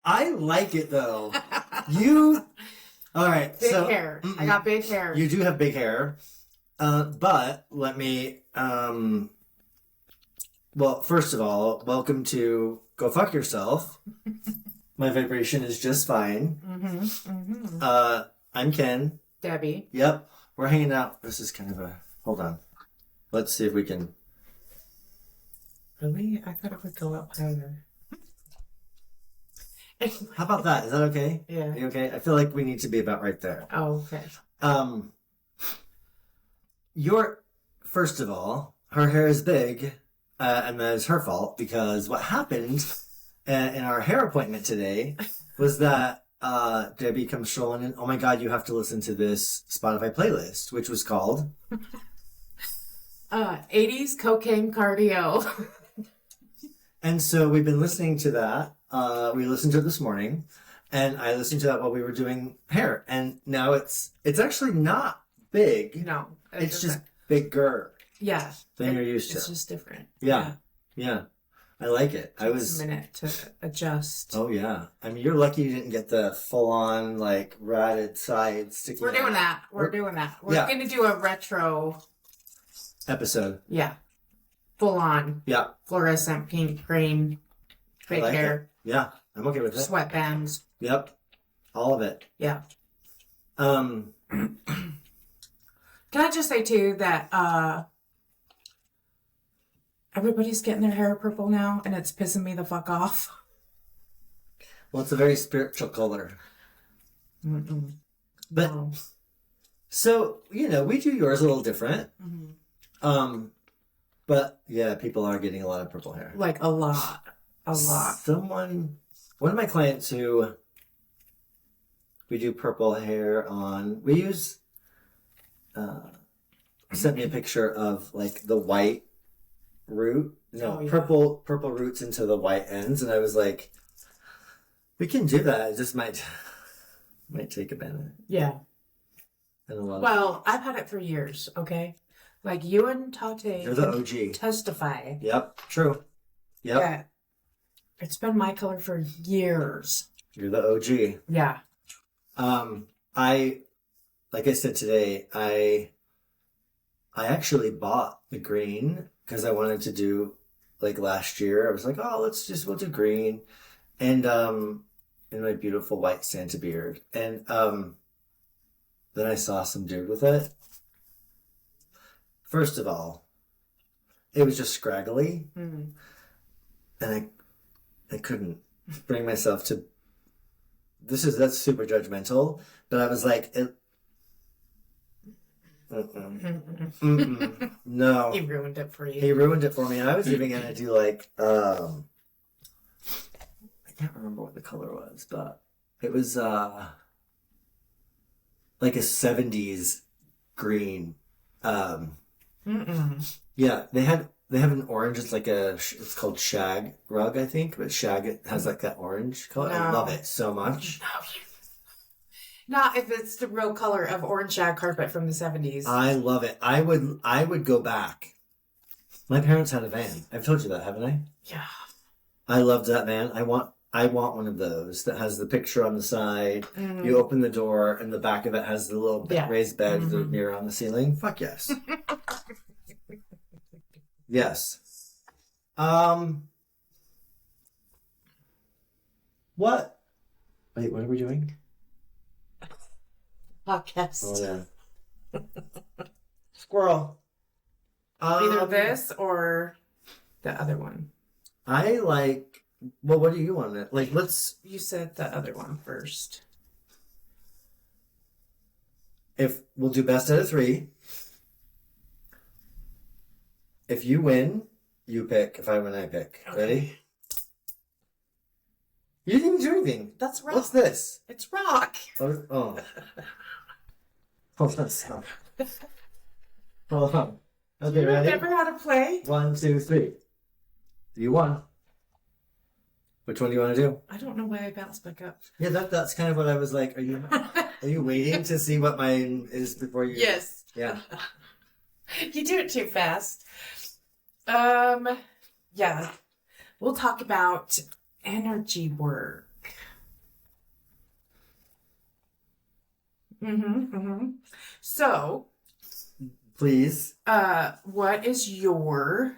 I like it though. All right. Big hair. I got big hair. You do have big hair. But let me, well, first of all, welcome to Go Fuck Yourself. My vibration is just fine. I'm Ken. Debbie. Yep. We're hanging out. This is kind of a, hold on. Let's see if we can. Really? I thought it would go up higher. How about that? Is that okay? Yeah. Are you okay? I feel like we need to be about right there. Oh, okay. First of all, her hair is big, and that is her fault, because what happened in our hair appointment today was that Debbie comes strolling in. Oh my God, you have to listen to this Spotify playlist, which was called 80s Cocaine Cardio. And so we've been listening to that. We listened to it this morning, and I listened to that while we were doing hair. And now it's actually not big. No. It's just bigger. Yeah. Than you're used to. It's just different. Yeah. I like it. Takes a minute to adjust. Oh, yeah. I mean, you're lucky you didn't get the full-on, like, ratted sides sticking We're doing that. We're going to do a retro episode. Yeah. Full on. Yeah. Fluorescent pink, green, big hair. It. Yeah. I'm okay with it. Sweatbands. Yep. All of it. Yeah. Can I just say too that everybody's getting their hair purple now, and it's pissing me the fuck off. Well, it's a very spiritual color. But No. So, you know, we do yours a little different. But yeah, people are getting a lot of purple hair. Like a lot. One of my clients who we do purple hair on, we use, sent me a picture of like the white root, purple roots into the white ends. And I was like, we can do that. It just might take a minute. Yeah. And a lot Well, I've had it for years, okay? Like you and Tate. You're the OG. Testify. Yep. True. Yep. Yeah. It's been my color for years. You're the OG. Yeah. Like I said today, I actually bought the green because I wanted to do, like last year, I was like, oh, we'll do green. And, in my beautiful white Santa beard. And, then I saw some dude with it. First of all, it was just scraggly. And I couldn't bring myself to, that's super judgmental, but I was like, no. He ruined it for you. He ruined it for me. And I was even going to do like, I can't remember what the color was, but it was like a 70s green. Yeah, they have an orange. It's like it's called shag rug, I think. But shag, it has like that orange color. No. I love it so much. Not if it's the real color of orange shag carpet from the 70s. I love it. I would go back. My parents had a van. I've told you that, haven't I? Yeah. I loved that van. I want one of those that has the picture on the side. You open the door, and the back of it has the little raised bed with the mirror on the ceiling. Fuck yes. Yes. What? Wait, what are we doing? Podcast. Oh, yeah. Squirrel. Either this or the other one. I like... Well, what do you want? Like, You said the other one first. If we'll do best out of 3. If you win, you pick. If I win, I pick. Okay. Ready? You didn't even do anything. That's rock. What's this? It's rock. Oh. Hold on. Stop. Hold on. Okay, ready? You remember how to play? 1, 2, 3. You won. Which one do you want to do? I don't know why I bounced back up. Yeah, that's kind of what I was like. Are you waiting to see what mine is before you? Yes. Yeah. You do it too fast. Yeah. We'll talk about energy work. So, Please. what is your,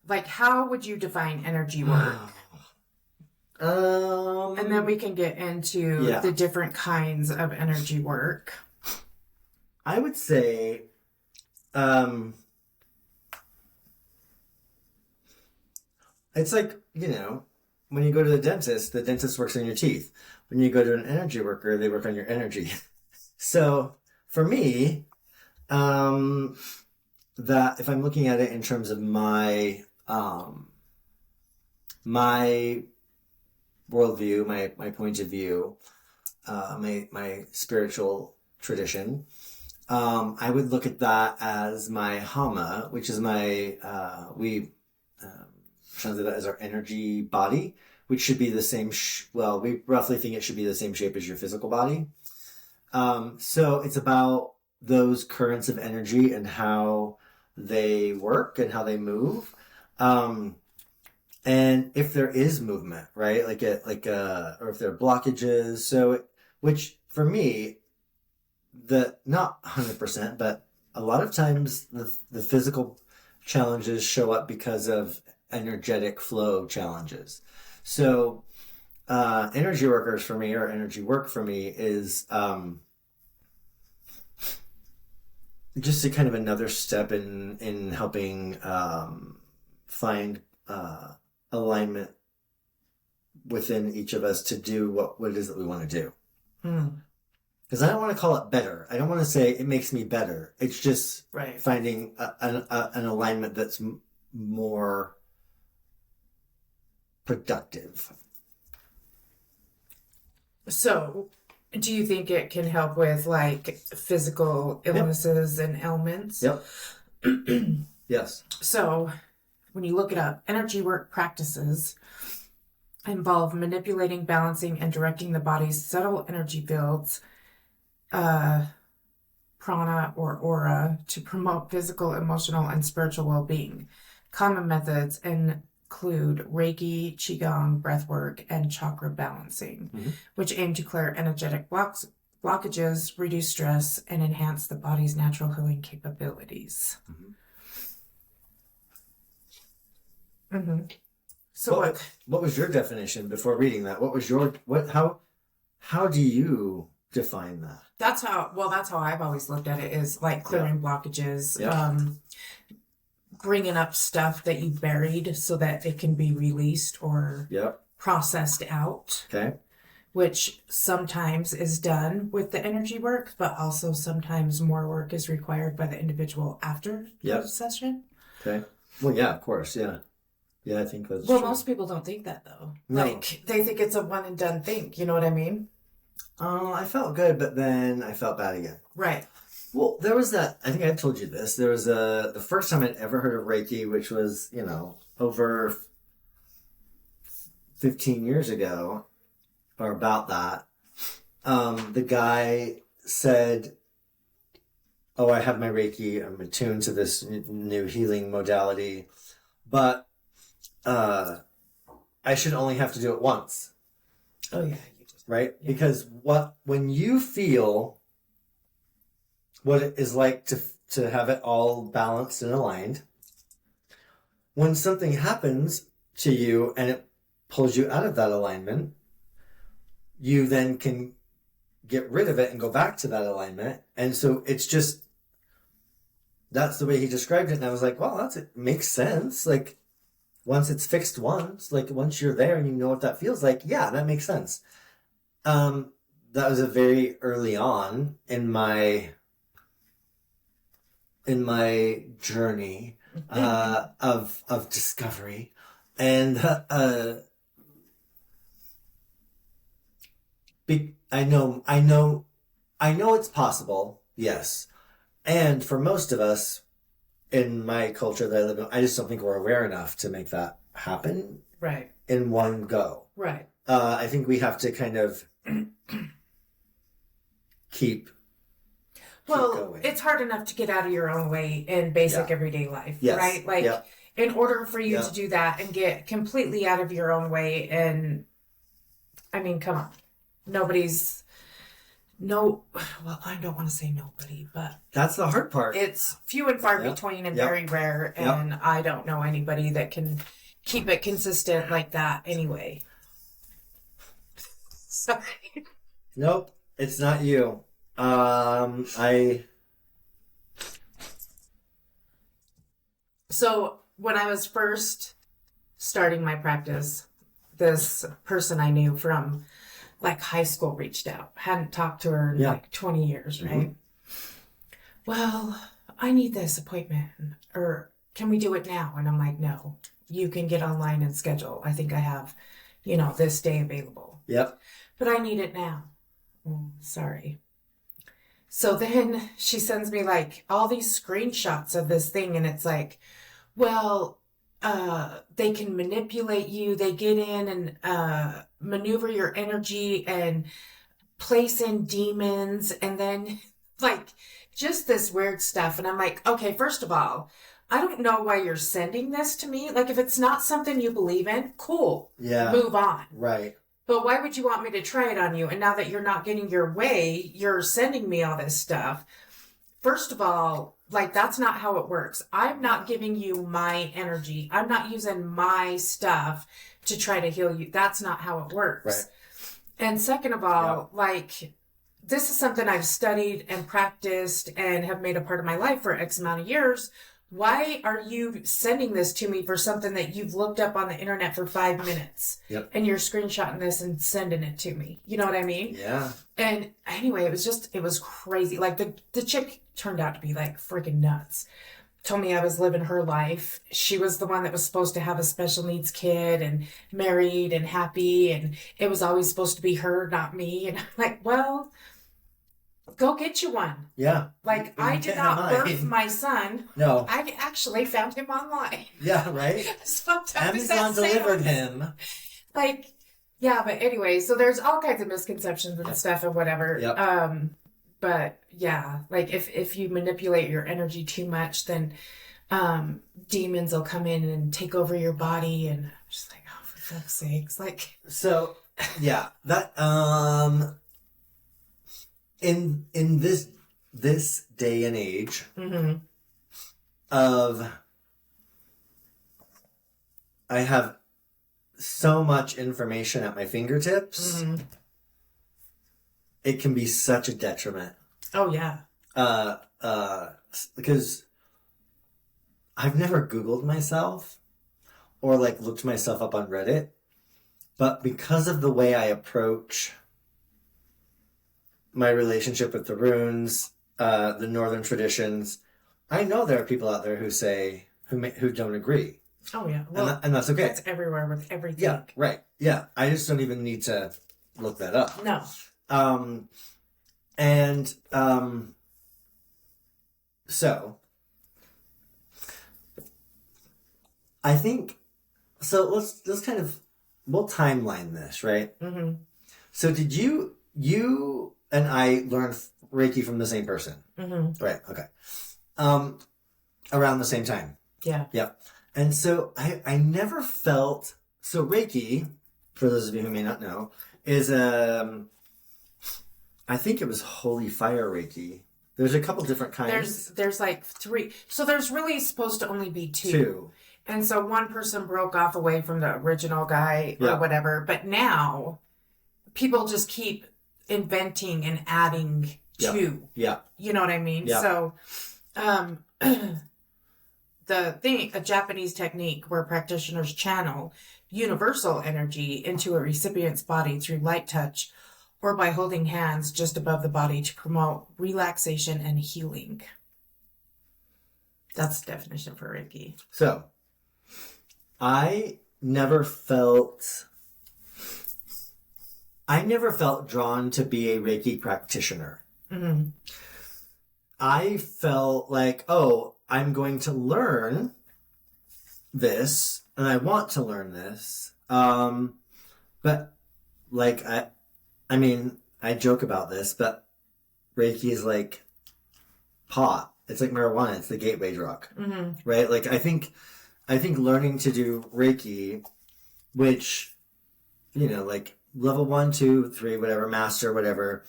like, how would you define energy work? And then we can get into the different kinds of energy work. I would say, it's like, when you go to the dentist works on your teeth. When you go to an energy worker, they work on your energy. So for me, that if I'm looking at it in terms of my worldview, my point of view, my spiritual tradition, I would look at that as my hama, which is my we translate that as our energy body, which should be the same. We roughly think it should be the same shape as your physical body. So it's about those currents of energy and how they work and how they move. And if there is movement, right? Or if there are blockages. Which for me, not 100%, but a lot of times the physical challenges show up because of energetic flow challenges. So, energy workers for me, or energy work for me, is just a kind of another step in helping find alignment within each of us to do what it is that we want to do. Because I don't want to call it better. I don't want to say it makes me better. It's just finding an alignment that's more productive. So, do you think it can help with like physical illnesses and ailments? Yep. Yes. So, when you look it up, energy work practices involve manipulating, balancing, and directing the body's subtle energy fields, prana or aura, to promote physical, emotional, and spiritual well-being. Common methods include Reiki, Qigong, breathwork, and chakra balancing, which aim to clear energetic blockages, reduce stress, and enhance the body's natural healing capabilities. So what was your definition before reading that? How do you define that? That's how I've always looked at it, is like clearing blockages, bringing up stuff that you buried so that it can be released or processed out. Okay. Which sometimes is done with the energy work, but also sometimes more work is required by the individual after the session. Okay. Well, yeah, of course. Yeah. Yeah, I think that's true. Well, most people don't think that, though. No. Like, they think it's a one and done thing. You know what I mean? I felt good, but then I felt bad again. Right. Well, there was that, I think I've told you this, there was the first time I'd ever heard of Reiki, which was, over 15 years ago, or about that. The guy said, "Oh, I have my Reiki, I'm attuned to this new healing modality, but I should only have to do it once." Oh, yeah. Right? Yeah. Because when you feel what it is like to have it all balanced and aligned, when something happens to you and it pulls you out of that alignment, you then can get rid of it and go back to that alignment. And so it's just, that's the way he described it. And I was like, well, it makes sense. Like, once it's fixed once you're there and you know what that feels like, yeah, that makes sense. That was a very early on in my journey of discovery, and I know it's possible, yes, and for most of us in my culture that I live in, I just don't think we're aware enough to make that happen in one go. Right. I think we have to kind of keep going. It's hard enough to get out of your own way in basic everyday life, right? Like, in order for you to do that and get completely out of your own way, and I mean, come on, nobody's No, well, I don't want to say nobody, but That's the hard part. it's few and far Yep. between and Yep. very rare, and I don't know anybody that can keep it consistent like that anyway. Sorry. Nope, it's not you. So when I was first starting my practice, this person I knew from like high school reached out. Hadn't talked to her in like 20 years, right? Well, I need this appointment, or can we do it now? And I'm like, no, you can get online and schedule. I think I have, this day available. Yep. But I need it now. Sorry. So then she sends me like all these screenshots of this thing, and it's like, well, they can manipulate you. They get in and maneuver your energy and place in demons, and then like just this weird stuff. And I'm like, okay, first of all, I don't know why you're sending this to me. Like, if it's not something you believe in, cool. Yeah. Move on. Right. But why would you want me to try it on you? And now that you're not getting your way, you're sending me all this stuff. First of all, like, that's not how it works. I'm not giving you my energy. I'm not using my stuff to try to heal you. That's not how it works. Right. And second of all, like, this is something I've studied and practiced and have made a part of my life for X amount of years. Why are you sending this to me for something that you've looked up on the internet for 5 minutes? Yep. And you're screenshotting this and sending it to me. You know what I mean? Yeah. And anyway, it was crazy. Like, the chick turned out to be like freaking nuts. Told me I was living her life. She was the one that was supposed to have a special needs kid and married and happy, and it was always supposed to be her, not me. And I'm like, well, go get you one. Yeah. Like, I did not birth my son. No. I actually found him online. Yeah, right? As fucked up as Amazon that delivered sounds. him. Like, yeah, but anyway, so there's all kinds of misconceptions and stuff and whatever. Yep. But yeah, like if you manipulate your energy too much, then demons will come in and take over your body, and I'm just like, oh, for fuck's sakes. Like, So yeah, that in this day and age of I have so much information at my fingertips. It can be such a detriment. oh yeah. Because I've never Googled myself or like looked myself up on Reddit, but because of the way I approach my relationship with the runes, the northern traditions, I know there are people out there who say who don't agree. Oh yeah. Well, and that's okay. That's everywhere with everything. Yeah, right. Yeah, I just don't even need to look that up. No. So I think so. Let's kind of we'll timeline this, right? So did you and I learn Reiki from the same person? Right. Okay. Around the same time. Yeah. Yep. And so I never felt so Reiki, for those of you who may not know, is I think it was Holy Fire Reiki. There's a couple different kinds. There's like 3. So there's really supposed to only be 2. 2. And so one person broke off away from the original guy or whatever. But now people just keep inventing and adding to. Yeah. You know what I mean? Yeah. So a Japanese technique where practitioners channel universal energy into a recipient's body through light touch or by holding hands just above the body to promote relaxation and healing. That's the definition for Reiki. So, I never felt drawn to be a Reiki practitioner. I felt like, oh, I'm going to learn this, and I want to learn this. But like, I mean, I joke about this, but Reiki is like pot. It's like marijuana. It's the gateway drug, right? Like, I think learning to do Reiki, which, like level 1, 2, 3, whatever, master, whatever,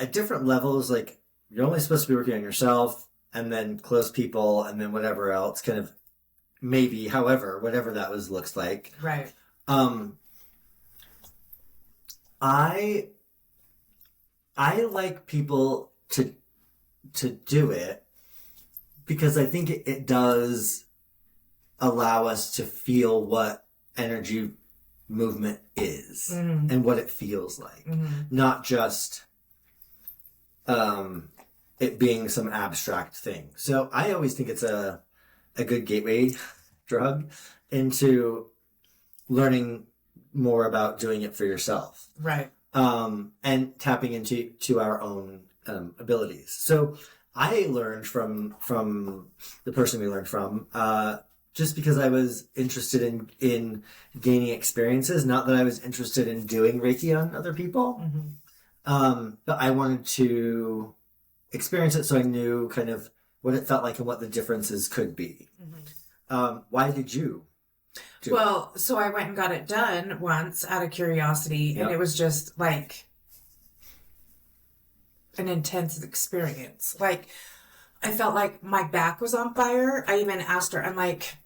at different levels, like you're only supposed to be working on yourself and then close people and then whatever else, kind of maybe, however, whatever that looks like. Right. I like people to do it because I think it does allow us to feel what energy movement is and what it feels like, not just it being some abstract thing. So I always think it's a good gateway drug into learning more about doing it for yourself. Right. And tapping into our own abilities. So I learned from the person we learned from, just because I was interested in gaining experiences, not that I was interested in doing Reiki on other people. But I wanted to experience it so I knew kind of what it felt like and what the differences could be. Why did you do it? Well, so I went and got it done once out of curiosity, and it was just like an intense experience. Like, I felt like my back was on fire. I even asked her, I'm like,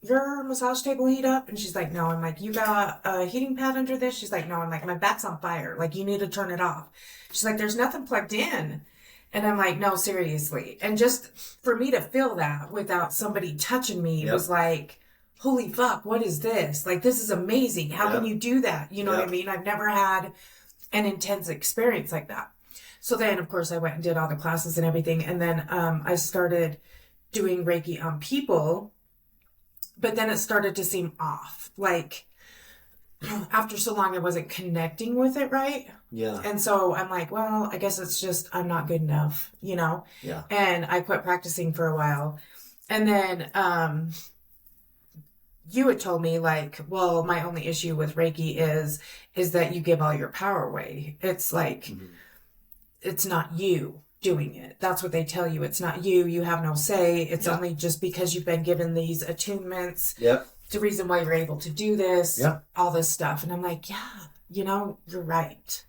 your massage table heat up? And she's like, no. I'm like, you got a heating pad under this? She's like, no. I'm like, my back's on fire. Like, you need to turn it off. She's like, there's nothing plugged in. And I'm like, no, seriously. And just for me to feel that without somebody touching me was like, holy fuck, what is this? Like, this is amazing. How can you do that? You know what I mean? I've never had an intense experience like that. So then, of course, I went and did all the classes and everything. And then I started doing Reiki on people. But then it started to seem off. Like, after so long, I wasn't connecting with it right. Yeah. And so I'm like, well, I guess it's just I'm not good enough, you know? Yeah. And I quit practicing for a while. And then you had told me, like, well, my only issue with Reiki is that you give all your power away. It's like, it's not you doing it. That's what they tell you. It's not you. You have no say. It's only just because you've been given these attunements. Yep. It's the reason why you're able to do this. Yeah. All this stuff. And I'm like, yeah, you know, you're right.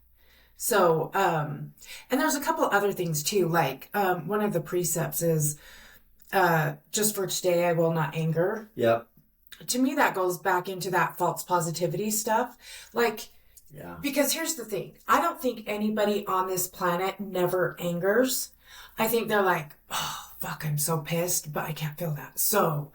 So, and there's a couple other things too. Like, one of the precepts is, just for today, I will not anger. Yep. To me, that goes back into that false positivity stuff. Like, because here's the thing. I don't think anybody on this planet never angers. I think they're like, oh, fuck, I'm so pissed, but I can't feel that. So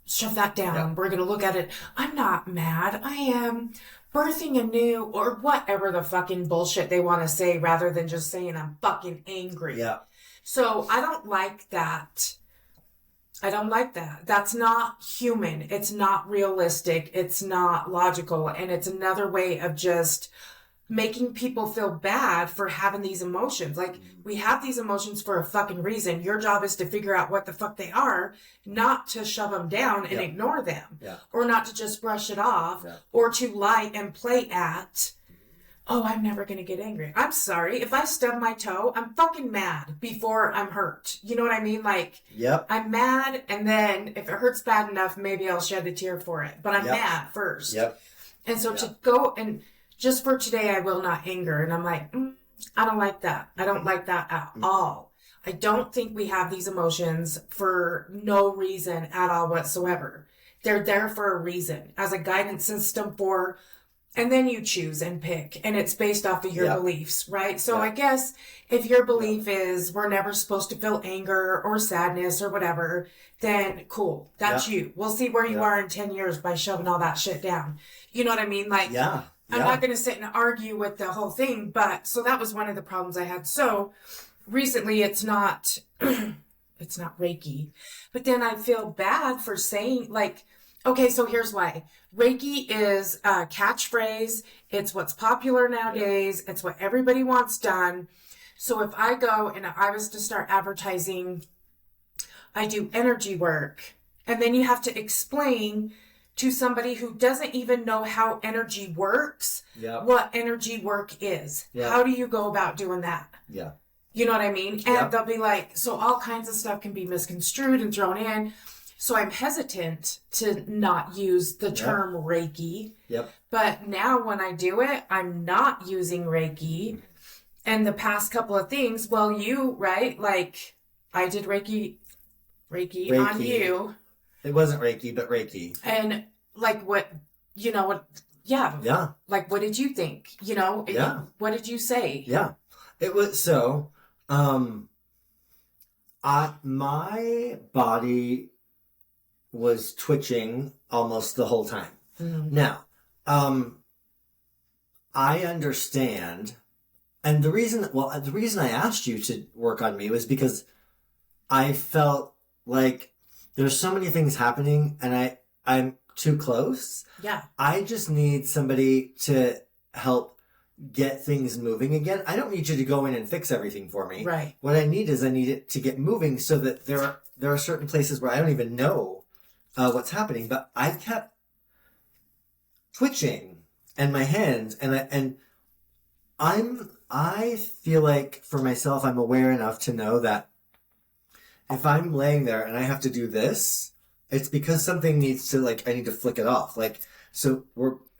shove that down. Yeah. We're going to look at it. I'm not mad. I am birthing a new, or whatever the fucking bullshit they want to say, rather than just saying I'm fucking angry. Yeah. So I don't like that. I don't like that. That's not human. It's not realistic. It's not logical. And it's another way of just making people feel bad for having these emotions. Like, we have these emotions for a fucking reason. Your job is to figure out what the fuck they are, not to shove them down and ignore them. Or not to just brush it off, or to lie and play at, oh, I'm never going to get angry. I'm sorry. If I stub my toe, I'm fucking mad before I'm hurt. You know what I mean? Like, I'm mad, and then if it hurts bad enough, maybe I'll shed a tear for it. But I'm mad first. And so to go and just for today, I will not anger. And I'm like, I don't like that. I don't like that at all. I don't think we have these emotions for no reason at all whatsoever. They're there for a reason, as a guidance system for, and then you choose and pick, and it's based off of your beliefs, right? So I guess if your belief is we're never supposed to feel anger or sadness or whatever, then cool. That's you. We'll see where you are in 10 years by shoving all that shit down. You know what I mean? Like, I'm not going to sit and argue with the whole thing, but so that was one of the problems I had. So recently it's not, it's not Reiki, but then I feel bad for saying, like, okay, so here's why. Reiki is a catchphrase. It's what's popular nowadays. It's what everybody wants done. So if I go and I was to start advertising, I do energy work, and then you have to explain to somebody who doesn't even know how energy works, what energy work is. How do you go about doing that? You know what I mean? And they'll be like, so all kinds of stuff can be misconstrued and thrown in. So I'm hesitant to not use the term Reiki. But now when I do it, I'm not using Reiki. And the past couple of things, well, you, right? Like, I did Reiki on you. It wasn't Reiki, but Reiki. And, like, what, yeah. Yeah. Like, what did you think? Yeah. What did you say? Yeah. It was, so, my body was twitching almost the whole time. Mm-hmm. Now, I understand, and the reason I asked you to work on me was because I felt like there's so many things happening, and I'm too close. Yeah. I just need somebody to help get things moving again. I don't need you to go in and fix everything for me. Right. What I need it to get moving, so that there are certain places where I don't even know what's happening, but I kept twitching and my hands, and I feel like for myself, I'm aware enough to know that if I'm laying there and I have to do this, it's because something needs to, like, I need to flick it off. Like, so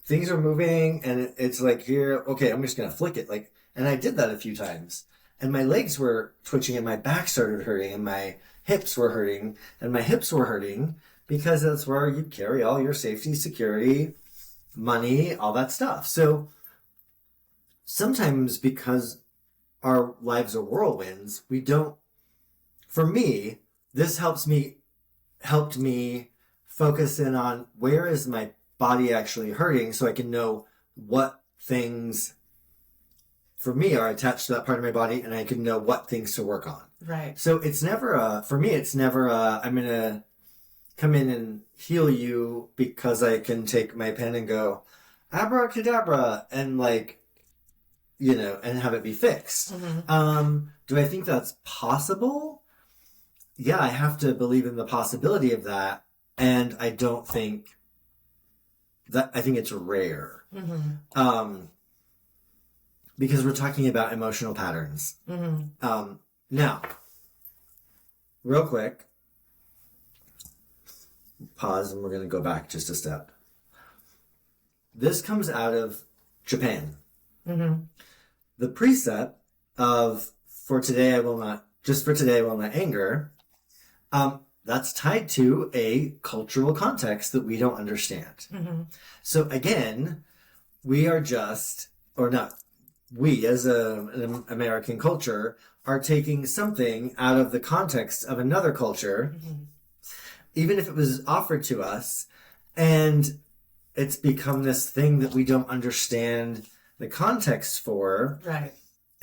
things are moving and it's like, here, okay, I'm just going to flick it. Like, and I did that a few times, and my legs were twitching and my back started hurting and my hips were hurting and my hips were hurting, because that's where you carry all your safety, security, money, all that stuff. So sometimes, because our lives are whirlwinds, for me, this helped me focus in on where is my body actually hurting, so I can know what things for me are attached to that part of my body, and I can know what things to work on. Right. So it's never I'm going to come in and heal you because I can take my pen and go abracadabra and, like, and have it be fixed. Mm-hmm. Do I think that's possible? Yeah, I have to believe in the possibility of that. And I don't think that, I think it's rare. Mm-hmm. Because we're talking about emotional patterns. Mm-hmm. Now, real quick, pause, and we're going to go back just a step. This comes out of Japan. Mm-hmm. The precept of for today I will not anger, that's tied to a cultural context that we don't understand. Mm-hmm. So again, we are just, or not, we as an American culture are taking something out of the context of another culture, mm-hmm. even if it was offered to us, and it's become this thing that we don't understand the context for. Right.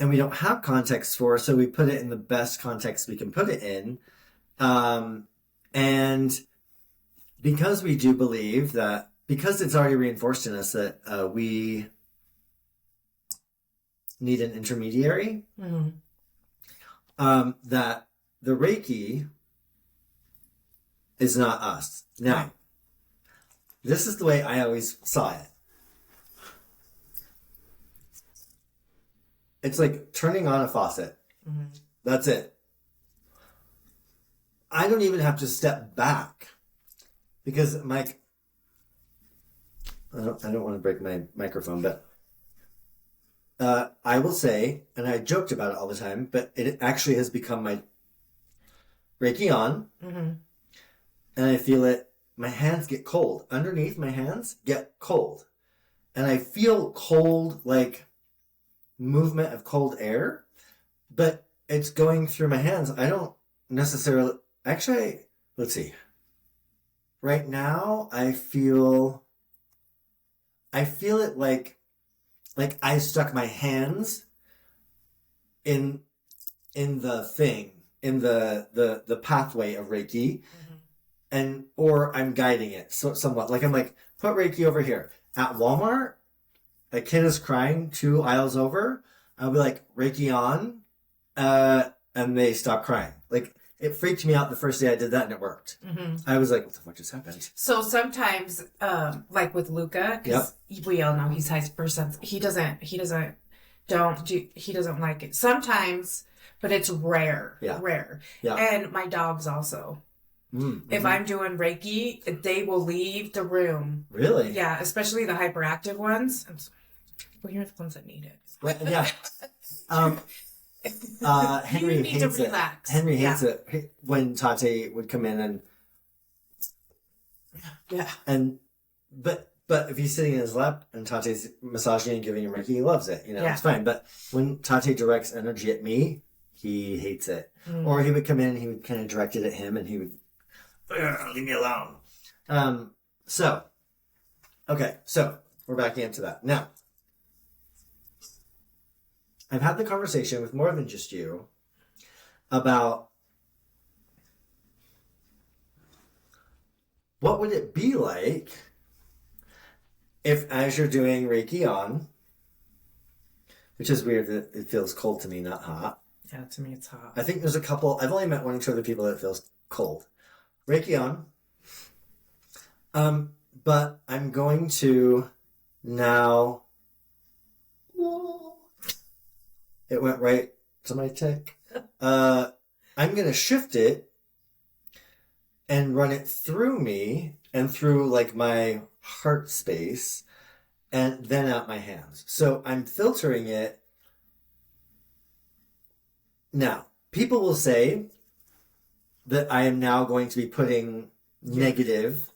And we don't have context for, so we put it in the best context we can put it in. And because we do believe that, because it's already reinforced in us that we need an intermediary, mm-hmm. That the Reiki is not us. Now, right. This is the way I always saw it. It's like turning on a faucet. Mm-hmm. That's it. I don't even have to step back, because I don't want to break my microphone, but I will say, and I joked about it all the time, but it actually has become my Reiki on, mm-hmm. and I feel it. My hands get cold. Underneath my hands get cold, and I feel cold, like movement of cold air, but it's going through my hands. I don't necessarily, actually, let's see. Right now, I feel it like I stuck my hands in the thing, in the pathway of Reiki, mm-hmm. or I'm guiding it somewhat. Like I'm like, put Reiki over here. At Walmart, a kid is crying 2 aisles over. I'll be like, Reiki on, and they stop crying. Like, it freaked me out the first day I did that, and it worked. Mm-hmm. I was like, what the fuck just happened? So sometimes, like with Luca, because we all know he's hypersensitive. He doesn't like it. Sometimes, but it's rare. Yeah. Rare. Yeah. And my dogs also. Mm-hmm. If I'm doing Reiki, they will leave the room. Really? Yeah, especially the hyperactive ones. Well, you're the ones that need it. Yeah. Henry You need to hates it. relax. Henry hates it when Tate would come in and but if he's sitting in his lap and Tate's massaging and giving him Reiki, he loves it. It's fine. But when Tate directs energy at me, he hates it. Or he would come in and he would kind of direct it at him and he would, leave me alone. So we're backing into that. Now, I've had the conversation with more than just you about what would it be like if, as you're doing Reiki on, which is weird that it feels cold to me, not hot. Yeah, to me it's hot. I think there's a couple, I've only met one or two other people that it feels cold. Reiki on. But I'm going to now, it went right to my tick. I'm going to shift it and run it through me and through like my heart space and then out my hands. So I'm filtering it. Now, people will say that I am now going to be putting negative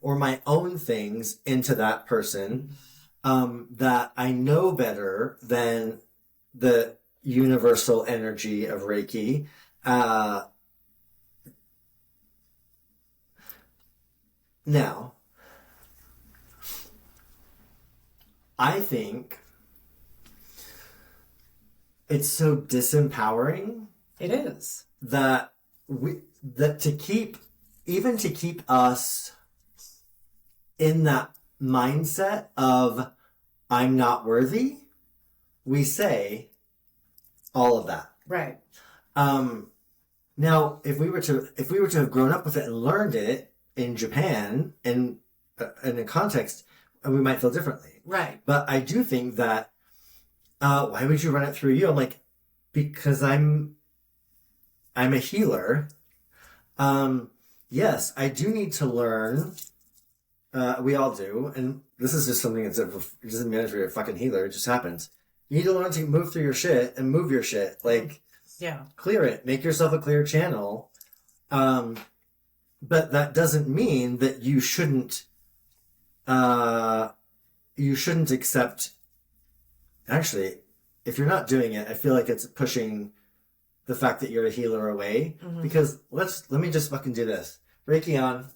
or my own things into that person, that I know better than the universal energy of Reiki. Now, I think it's so disempowering. It is. That to keep us in that mindset of I'm not worthy, we say all of that. Right. Now, if we were to have grown up with it and learned it in Japan in a context, we might feel differently. Right. But I do think that why would you run it through you? I'm like, because I'm a healer. Yes, I do need to learn. We all do, and this is just something it doesn't matter if you're a fucking healer. It just happens. You need to learn to move through your shit and move your shit. Like, clear it. Make yourself a clear channel. But that doesn't mean that you shouldn't accept. Actually, if you're not doing it, I feel like it's pushing the fact that you're a healer away. Mm-hmm. Because let me just fucking do this. Reiki on.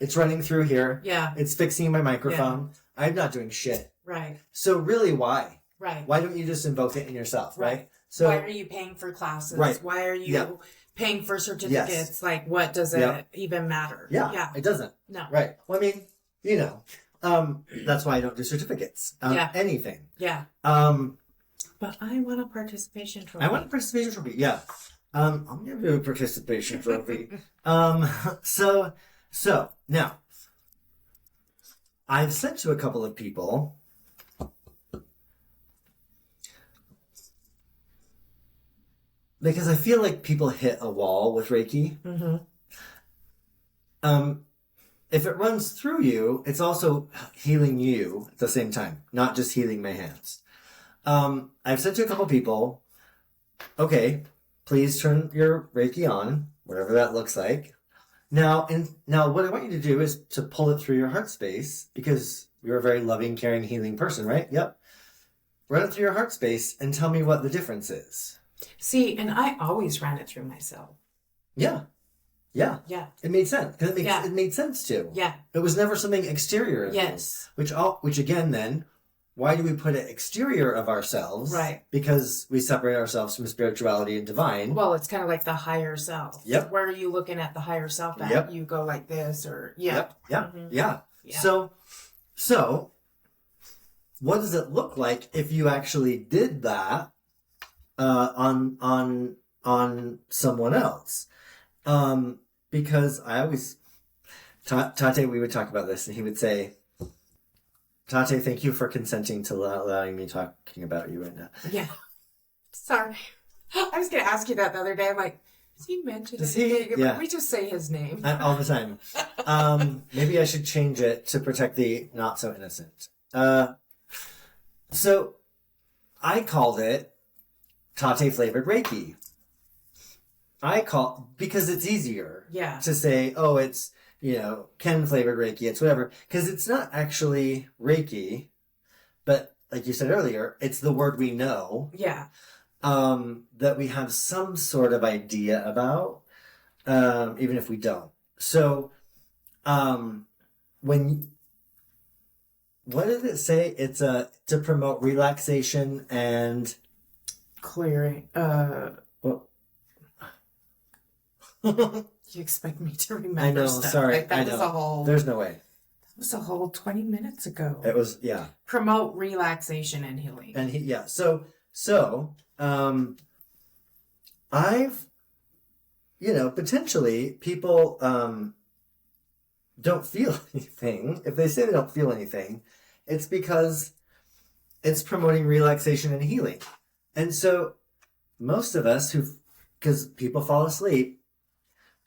It's running through here. Yeah. It's fixing my microphone. Yeah. I'm not doing shit. Right. So really, why? Right. Why don't you just invoke it in yourself, right? So why are you paying for classes? Right. Why are you paying for certificates? Yes. Like, what does it even matter? Yeah. It doesn't. No. Right. Well, I mean, that's why I don't do certificates. Anything. Yeah. But I want a participation trophy. I want a participation trophy. Yeah. I'm gonna do a participation trophy. So now, I've said to a couple of people, because I feel like people hit a wall with Reiki. Mm-hmm. If it runs through you, it's also healing you at the same time, not just healing my hands. I've said to a couple of people, okay, please turn your Reiki on, whatever that looks like. Now what I want you to do is to pull it through your heart space, because you're a very loving, caring, healing person, right? Yep. Run it through your heart space and tell me what the difference is. See, and I always ran it through myself. Yeah. Yeah. Yeah. It made sense. Because it made sense too. Yeah. It was never something exterior of yes. you. Which again then, why do we put it exterior of ourselves? Right. Because we separate ourselves from spirituality and divine. Well, it's kind of like the higher self. Yep. Where are you looking at the higher self at? Yep. You go like this or Yep. Yeah. Mm-hmm. Yeah. So what does it look like if you actually did that on someone else? Because I always Tate, we would talk about this and he would say, Tate, thank you for consenting to allowing me talking about you right now. Yeah. Sorry. I was going to ask you that the other day. I'm like, has he mentioned anything? Yeah. We just say his name. All the time. Maybe I should change it to protect the not so innocent. So I called it Tate flavored Reiki. Because it's easier to say, oh, it's, Kenn flavored Reiki, it's whatever. Because it's not actually Reiki, but like you said earlier, it's the word we know. Yeah. That we have some sort of idea about, even if we don't. So, what did it say? It's to promote relaxation and clearing. You expect me to remember? I know. Stuff. Sorry, like, that was a whole. There's no way. That was a whole 20 minutes ago. It was Promote relaxation and healing. And I've, potentially people don't feel anything. If they say they don't feel anything, it's because it's promoting relaxation and healing. And so most of us because people fall asleep,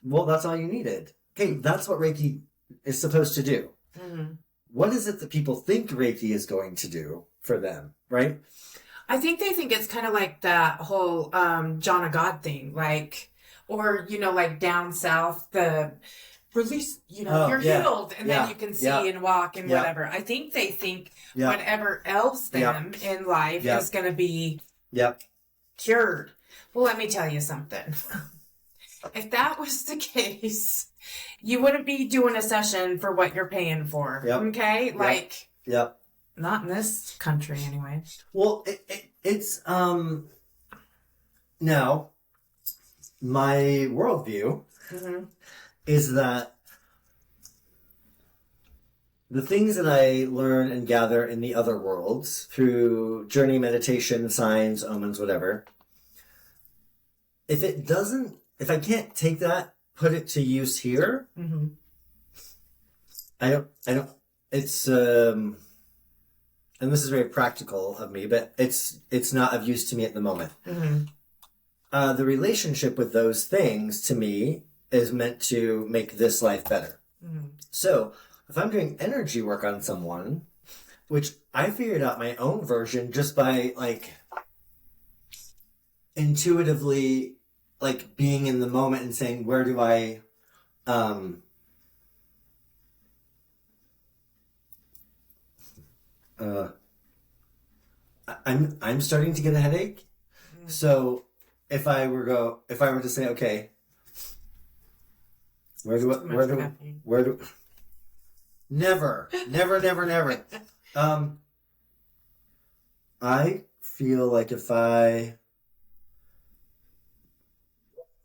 well, that's all you needed. Okay, that's what Reiki is supposed to do. Mm-hmm. What is it that people think Reiki is going to do for them, right? I think they think it's kind of like that whole John of God thing, like down south, the release, you're healed, and then you can see and walk and whatever. I think they think whatever else them in life is going to be cured. Well, let me tell you something. If that was the case, you wouldn't be doing a session for what you're paying for. Yep. Okay? Not in this country anyway. Well, it's now my worldview is that the things that I learn and gather in the other worlds through journey meditation, signs, omens, whatever, if I can't take that, put it to use here, I don't, it's, and this is very practical of me, but it's not of use to me at the moment. The relationship with those things, to me, is meant to make this life better. So, if I'm doing energy work on someone, which I figured out my own version just by, intuitively, being in the moment and saying, where do I, I'm starting to get a headache. So if I were to say, okay, never. I feel like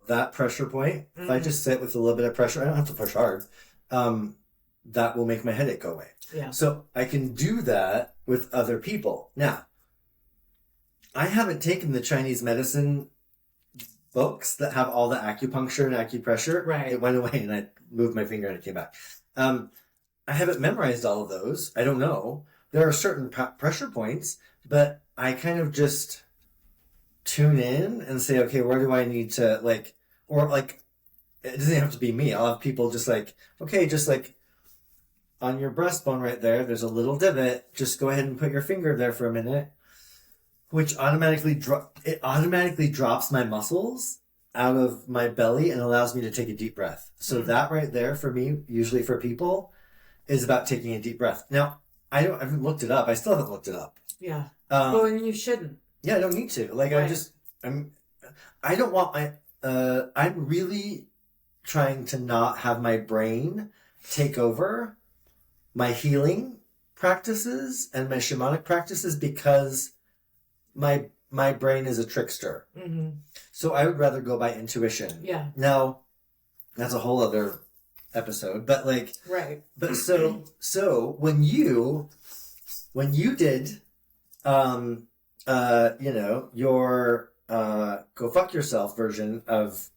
that pressure point, if I just sit with a little bit of pressure, I don't have to push hard, that will make my headache go away. Yeah. So I can do that with other people. Now, I haven't taken the Chinese medicine books that have all the acupuncture and acupressure. Right. It went away and I moved my finger and it came back. I haven't memorized all of those. I don't know. There are certain pressure points, but I kind of just tune in and say, okay, where do I need to it doesn't have to be me. I'll have people just on your breastbone right there's a little divot. Just go ahead and put your finger there for a minute, which automatically drops my muscles out of my belly and allows me to take a deep breath. So that right there for me, usually for people, is about taking a deep breath. Now, I haven't looked it up. I still haven't looked it up. Yeah. And you shouldn't. Yeah, I don't need to. I don't want my, I'm really trying to not have my brain take over my healing practices and my shamanic practices because my brain is a trickster. So I would rather go by intuition. Yeah. Now, that's a whole other episode, but right. But so when you did, your go fuck yourself version of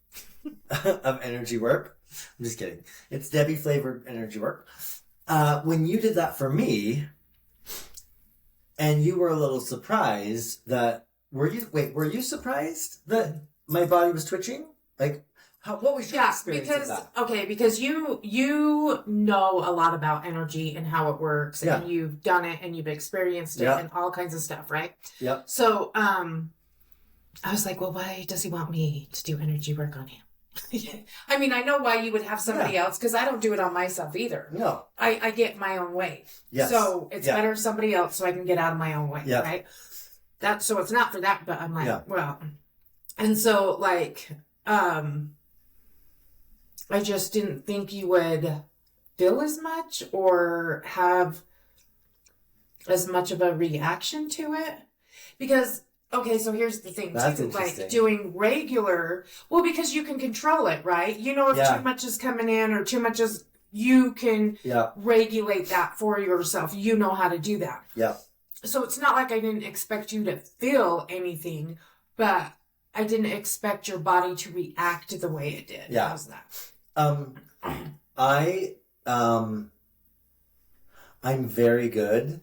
of energy work. I'm just kidding. It's Debbie flavored energy work. When you did that for me, and you were a little surprised that were you surprised that my body was twitching? What was your experience of that? Because you know a lot about energy and how it works, and you've done it and you've experienced it and all kinds of stuff, right? Yep. So, I was like, well, why does he want me to do energy work on him? I mean, I know why you would have somebody else, because I don't do it on myself either. No. I get my own way. Yes. So it's better somebody else so I can get out of my own way, right? So it's not for that, but I'm like, well. And so, like, I just didn't think you would feel as much or have as much of a reaction to it. Because, okay, so here's the thing, That's too. interesting. Like, doing regular, well, because you can control it, right? You know, if too much is coming in or too much is, you can regulate that for yourself. You know how to do that. Yeah. So it's not like I didn't expect you to feel anything, but I didn't expect your body to react the way it did. Yeah. How's that? I'm very good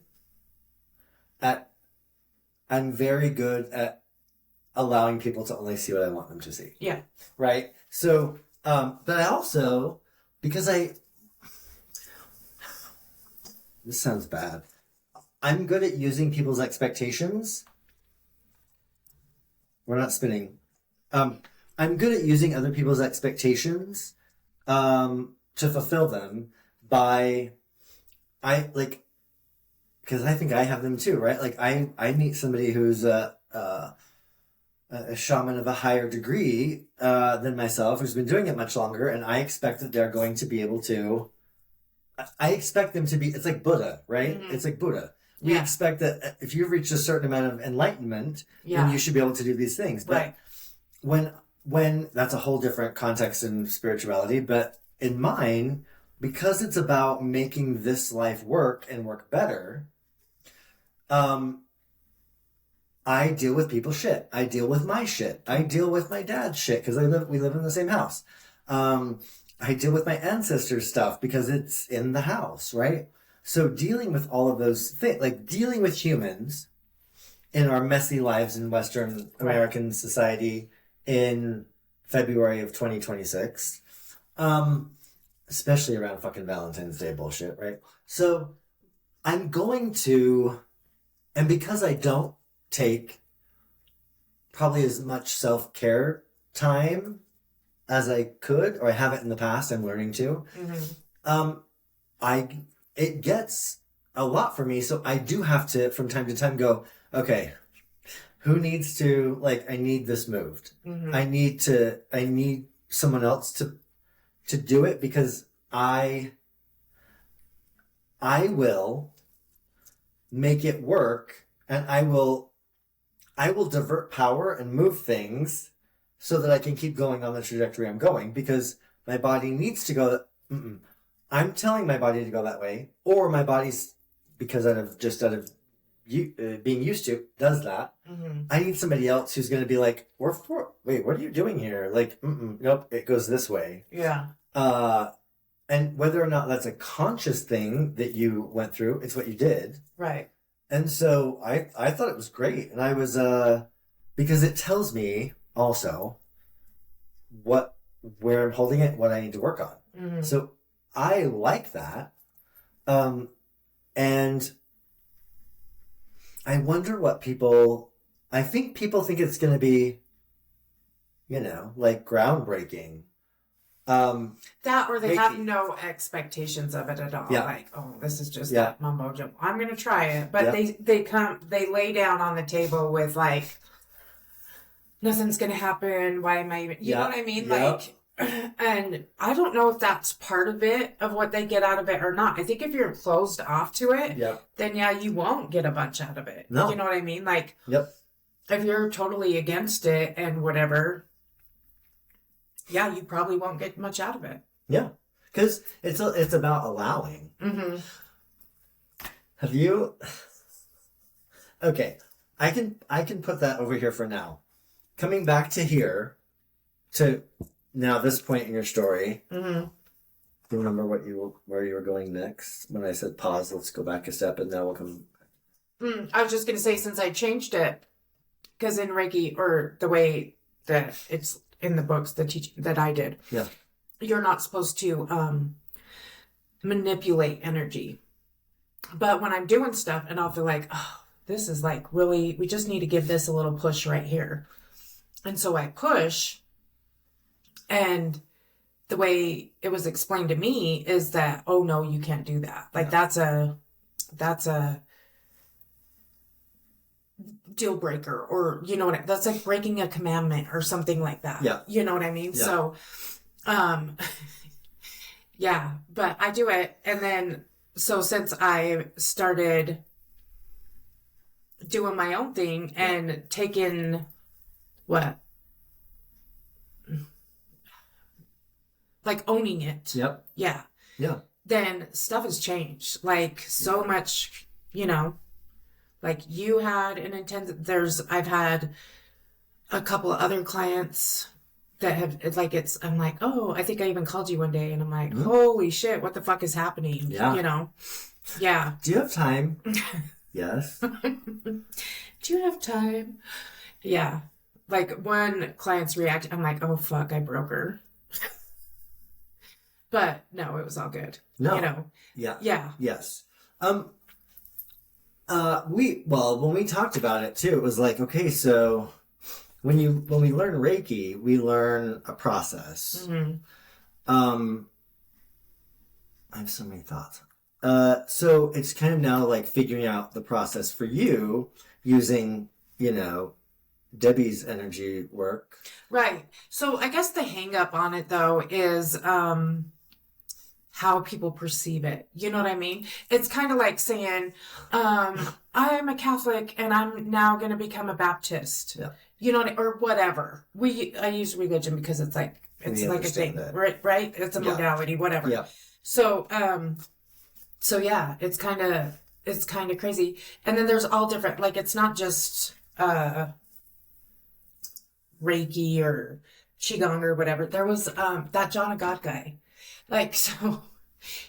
at allowing people to only see what I want them to see. Yeah. Right? So, but I also, because this sounds bad. I'm good at using people's expectations. We're not spinning. I'm good at using other people's expectations to fulfill them because I think I have them too, right? Like I meet somebody who's a shaman of a higher degree than myself, who's been doing it much longer, and I expect that they're going to be able to. I expect them to be. It's like Buddha, right? Mm-hmm. It's like Buddha. We expect that if you've reached a certain amount of enlightenment, then you should be able to do these things. But when that's a whole different context in spirituality, but in mine, because it's about making this life work and work better, I deal with people's shit. I deal with my shit. I deal with my dad's shit because we live in the same house. I deal with my ancestors' stuff because it's in the house, right? So dealing with all of those things, like dealing with humans in our messy lives in Western American society in February of 2026, especially around fucking Valentine's Day bullshit, right? So I'm going to, and because I don't take probably as much self-care time as I could, or I haven't in the past, I'm learning to, it gets a lot for me. So I do have to, from time to time, go, okay, who needs to, like, I need this moved. Mm-hmm. I need someone else to do it, because I will make it work, and I will divert power and move things so that I can keep going on the trajectory I'm going, because my body needs to go. I'm telling my body to go that way, or my body's, because out of being used to, does that. Mm-hmm. I need somebody else who's going to be like, wait, what are you doing here? Like, nope, it goes this way. Yeah. And whether or not that's a conscious thing that you went through, it's what you did. Right. And so I thought it was great. And I was, because it tells me also where I'm holding it, what I need to work on. Mm-hmm. So I like that. And I wonder what I think people think it's going to be, like groundbreaking. That, or they have no expectations of it at all. Yeah. Like, oh, this is just that mumbo jumbo. I'm going to try it. But they lay down on the table with like, nothing's going to happen. Why am I even, you know what I mean? Like, and I don't know if that's part of it, of what they get out of it or not. I think if you're closed off to it, then you won't get a bunch out of it. No. You know what I mean? Like, if you're totally against it and whatever, you probably won't get much out of it. Yeah. Because it's about allowing. Mm-hmm. Have you... Okay. I can put that over here for now. Coming back to here, to now this point in your story, mm-hmm. Do you remember where you were going next? When I said pause, let's go back a step, and now we'll come... I was just going to say, since I changed it, because in Reiki, or the way that it's in the books, the teaching that I did, you're not supposed to manipulate energy. But when I'm doing stuff and I'll feel like, oh, this is like really, we just need to give this a little push right here. And so I push, and the way it was explained to me is that, oh no, you can't do that. Like that's a deal breaker, or you know what, that's like breaking a commandment or something like that. Yeah. You know what I mean? Yeah. So, yeah, but I do it. And then, so since I started doing my own thing and taking what? Like owning it. Yep. Yeah. Yeah. Then stuff has changed. Like so much, you know, like you had an intense, I've had a couple of other clients that have, it's like, I'm like, oh, I think I even called you one day, and I'm like, holy shit, what the fuck is happening? Yeah. You know? Yeah. Do you have time? Yes. Do you have time? Yeah. Like when clients react, I'm like, oh fuck, I broke her. But no, it was all good. No. You know? Yeah. Yeah. Yes. When we talked about it too, it was like, okay, so when we learn Reiki, we learn a process. Mm-hmm. I have so many thoughts. So it's kind of now like figuring out the process for you using, you know, Debbie's energy work. Right. So I guess the hang up on it though is how people perceive it. You know what I mean? It's kind of like saying, I'm a Catholic and I'm now going to become a Baptist. Yeah. You know, or whatever. I use religion because it's like a thing, right? It's a modality, whatever. Yeah. So, yeah, it's kind of crazy. And then there's all different, like, it's not just, Reiki or Qigong or whatever. There was, that John of God guy. Like, so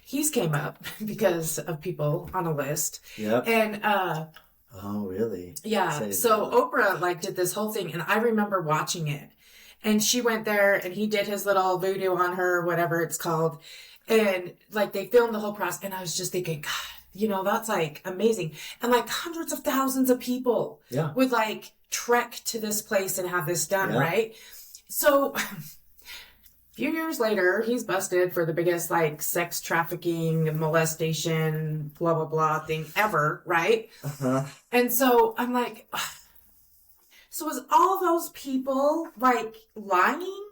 he's came up because of people on a list. Yep. And, oh, really? Yeah. So Oprah like did this whole thing, and I remember watching it. And she went there and he did his little voodoo on her, whatever it's called. And like they filmed the whole process, and I was just thinking, God, you know, that's like amazing. And like hundreds of thousands of people would like trek to this place and have this done, right? So a few years later, he's busted for the biggest like sex trafficking, molestation, blah, blah, blah thing ever, right? Uh-huh. And so I'm like, ugh. So was all those people like lying?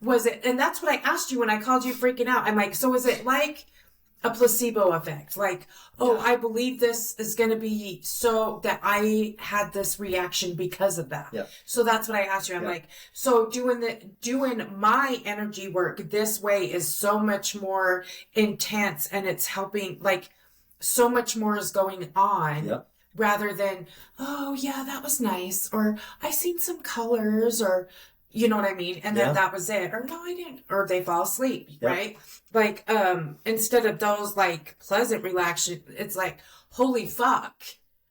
Was it, and that's what I asked you when I called you freaking out. I'm like, so is it like a placebo effect? Like, oh, I believe this is going to be so that I had this reaction because of that. Yeah. So that's what I asked you. I'm like, so doing my energy work this way is so much more intense, and it's helping, like so much more is going on. Yep. Rather than, oh yeah, that was nice, or I seen some colors, or you know what I mean? And then that was it. Or no, I didn't. Or they fall asleep, right? Like, instead of those like pleasant relaxation, it's like, holy fuck,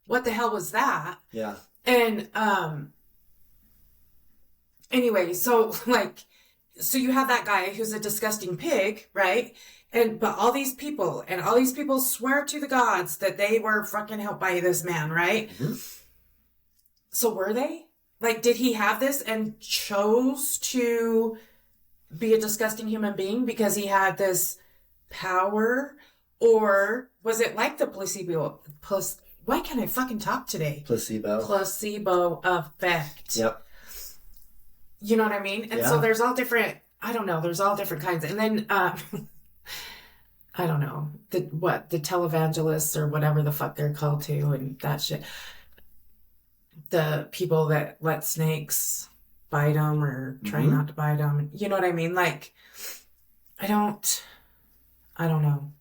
what the hell was that? Yeah. And, anyway, so you have that guy who's a disgusting pig, right? But all these people swear to the gods that they were fucking helped by this man, right? Mm-hmm. So were they? Like, did he have this and chose to be a disgusting human being because he had this power? Or was it like the placebo? Why can't I fucking talk today? Placebo effect. Yep. You know what I mean? And so there's all different, I don't know, there's all different kinds. And then, I don't know, the televangelists or whatever the fuck they're called to, and that shit. The people that let snakes bite them or try not to bite them. You know what I mean? Like, I don't know.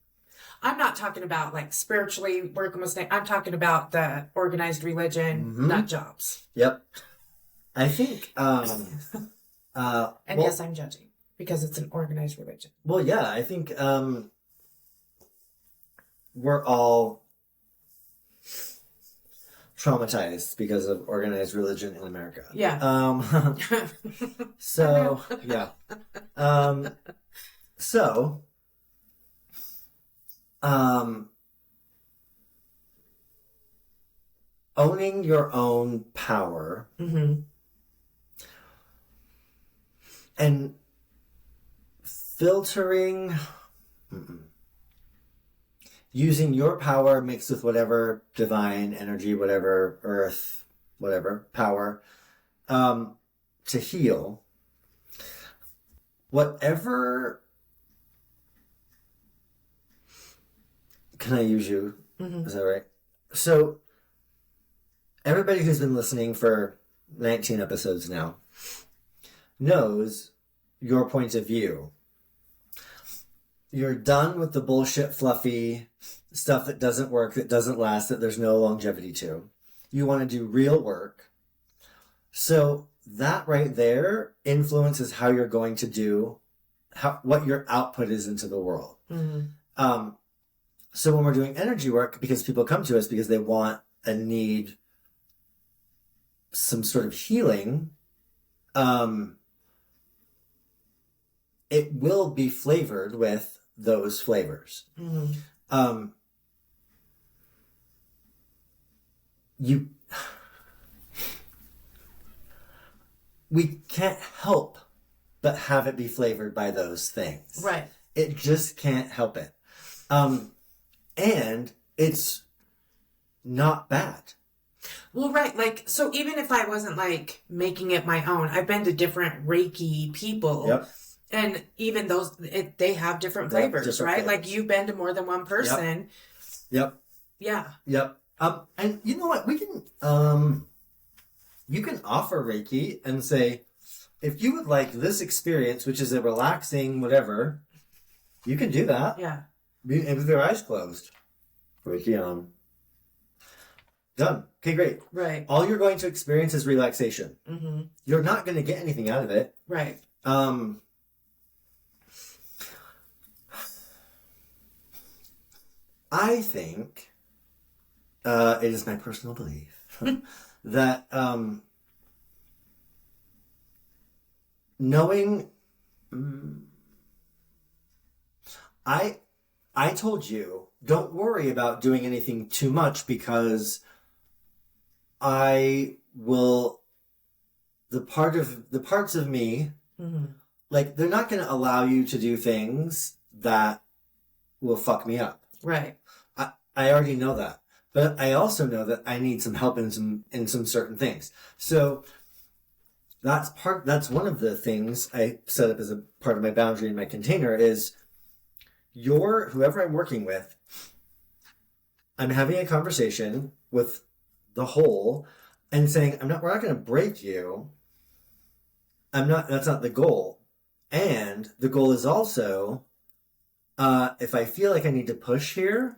I'm not talking about like spiritually working with snakes. I'm talking about the organized religion, nut jobs. Yep. I think, yes, I'm judging because it's an organized religion. Well, yeah, I think, we're all traumatized because of organized religion in America. Yeah. So, yeah. Owning your own power And filtering, using your power mixed with whatever divine energy, whatever earth, whatever power, to heal. Whatever, can I use you? Is that right? So, everybody who's been listening for 19 episodes now knows your point of view. You're done with the bullshit, fluffy stuff that doesn't work, that doesn't last, that there's no longevity to. You want to do real work. So that right there influences how you're going to do, what your output is into the world. So when we're doing energy work, because people come to us because they want and need some sort of healing, it will be flavored with those flavors. We can't help but have it be flavored by those things. Right. It just can't help it. And it's not bad. Well, right. Like, so even if I wasn't like making it my own, I've been to different Reiki people. Yep. And even those, they have different flavors, different right? flavors. Like you've been to more than one person. Yep. Yeah. Yep. And you know what? We can, you can offer Reiki and say, if you would like this experience, which is a relaxing whatever, you can do that. Yeah. And with your eyes closed. Reiki on. Done. Okay, great. Right. All you're going to experience is relaxation. Mm-hmm. You're not going to get anything out of it. Right. I think, it is my personal belief that knowing, I told you, don't worry about doing anything too much because I will, the parts of me, like, they're not going to allow you to do things that will fuck me up. Right. I already know that. But I also know that I need some help in some certain things. So that's one of the things I set up as a part of my boundary in my container is whoever I'm working with, I'm having a conversation with the whole and saying, we're not going to break you. That's not the goal. And the goal is also, if I feel like I need to push here,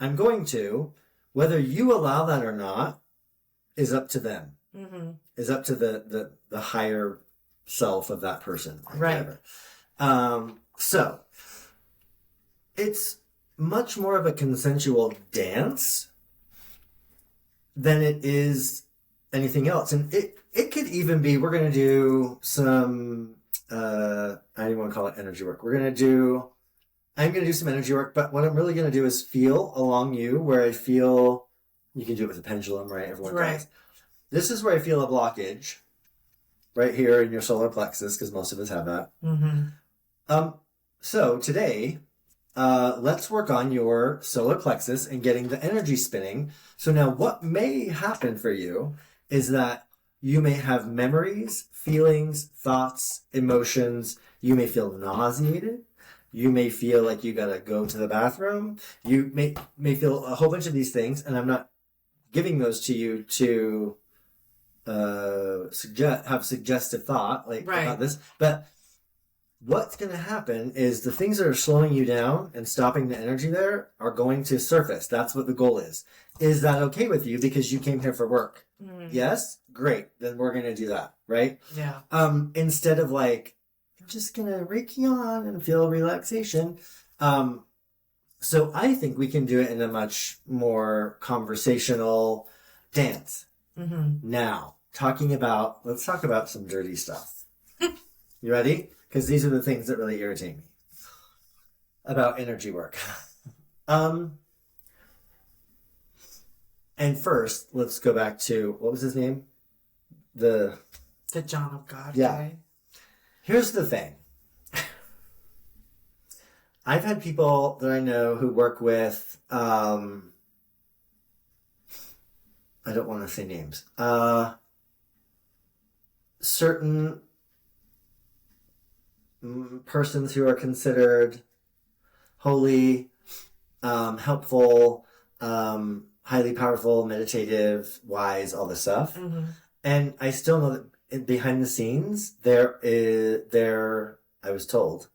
I'm going to. Whether you allow that or not is up to them. Mm-hmm. Is up to the higher self of that person. Right. So it's much more of a consensual dance than it is anything else. And it could even be, we're going to do some, I don't even want to call it energy work. I'm going to do some energy work, but what I'm really going to do is feel along you where I feel, you can do it with a pendulum, right? Everyone does. This is where I feel a blockage, right here in your solar plexus, because most of us have that. Mm-hmm. So today, let's work on your solar plexus and getting the energy spinning. So now what may happen for you is that you may have memories, feelings, thoughts, emotions. You may feel nauseated. You may feel like you gotta go to the bathroom. You may feel a whole bunch of these things, and I'm not giving those to you to have suggestive thought about this. But what's gonna happen is the things that are slowing you down and stopping the energy there are going to surface. That's what the goal is. Is that okay with you because you came here for work? Yes? Great. Then we're gonna do that, right? Yeah. Instead of like, just gonna Reiki on and feel relaxation. So I think we can do it in a much more conversational dance. Mm-hmm. Now, let's talk about some dirty stuff. You ready? Because these are the things that really irritate me about energy work. And first, let's go back to, what was his name? The John of God yeah. guy. Here's the thing. I've had people that I know who work with, I don't want to say names, certain persons who are considered holy, helpful, highly powerful, meditative, wise, all this stuff. Mm-hmm. And I still know that behind the scenes, I was told,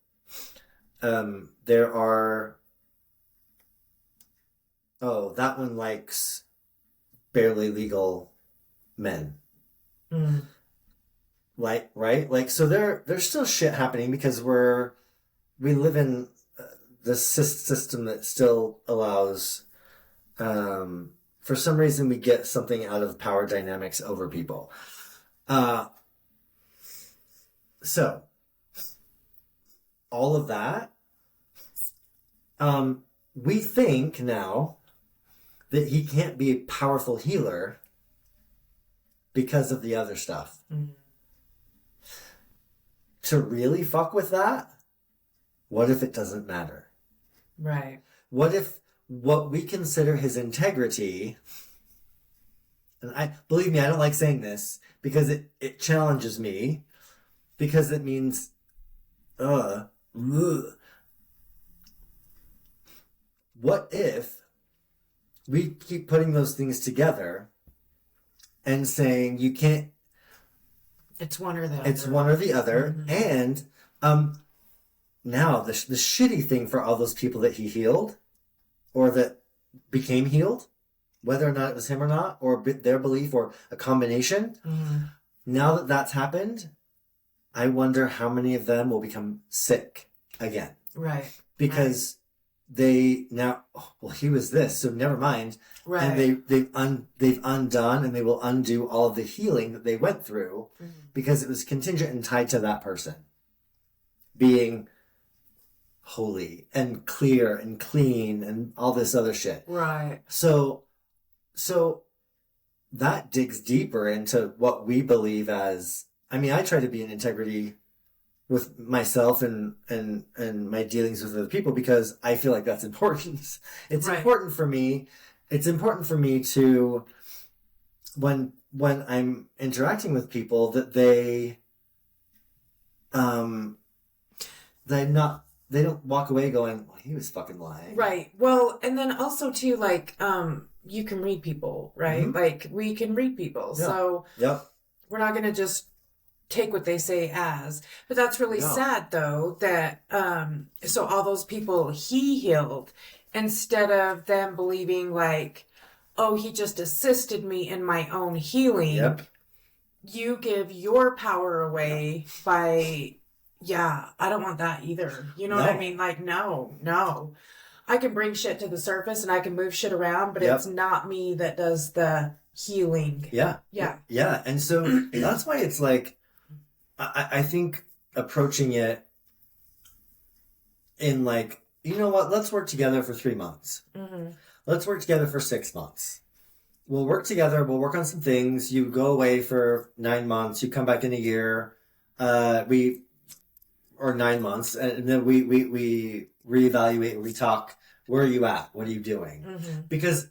there are, that one likes barely legal men. Mm. Like, right? Like, so there's still shit happening because we live in this system that still allows, for some reason we get something out of power dynamics over people. So all of that, we think now that he can't be a powerful healer because of the other stuff. Mm. To really fuck with that, what if it doesn't matter? Right. What if what we consider his integrity, and believe me, I don't like saying this because it challenges me, because it means, ugh. What if we keep putting those things together and saying you can't, it's one or the other. it's one or the other. Mm-hmm. And now the shitty thing for all those people that he healed or that became healed, whether or not it was him or not, or their belief or a combination, now that that's happened, I wonder how many of them will become sick again. Right. Because they now, he was this, so never mind. Right. And they've undone and they will undo all of the healing that they went through because it was contingent and tied to that person being holy and clear and clean and all this other shit. Right. So that digs deeper into what we believe as, I mean, I try to be in integrity with myself and my dealings with other people because I feel like that's important. It's right. important for me. It's important for me to, when I'm interacting with people, that they don't walk away going, well, he was fucking lying. Right. Well, and then also too, like, you can read people, right? Mm-hmm. Like, we can read people. Yeah. So we're not going to just take what they say as. But that's really sad, though, that, so all those people he healed, instead of them believing, like, oh, he just assisted me in my own healing, you give your power away by... Yeah, I don't want that either. You know what I mean? Like, no. I can bring shit to the surface and I can move shit around, but it's not me that does the healing. Yeah. And so that's why it's like, I think approaching it in like, you know what? Let's work together for 3 months. Mm-hmm. Let's work together for 6 months. We'll work together. We'll work on some things. You go away for 9 months. You come back in a year. Or 9 months, and then we reevaluate, we talk, where are you at? What are you doing? Mm-hmm. Because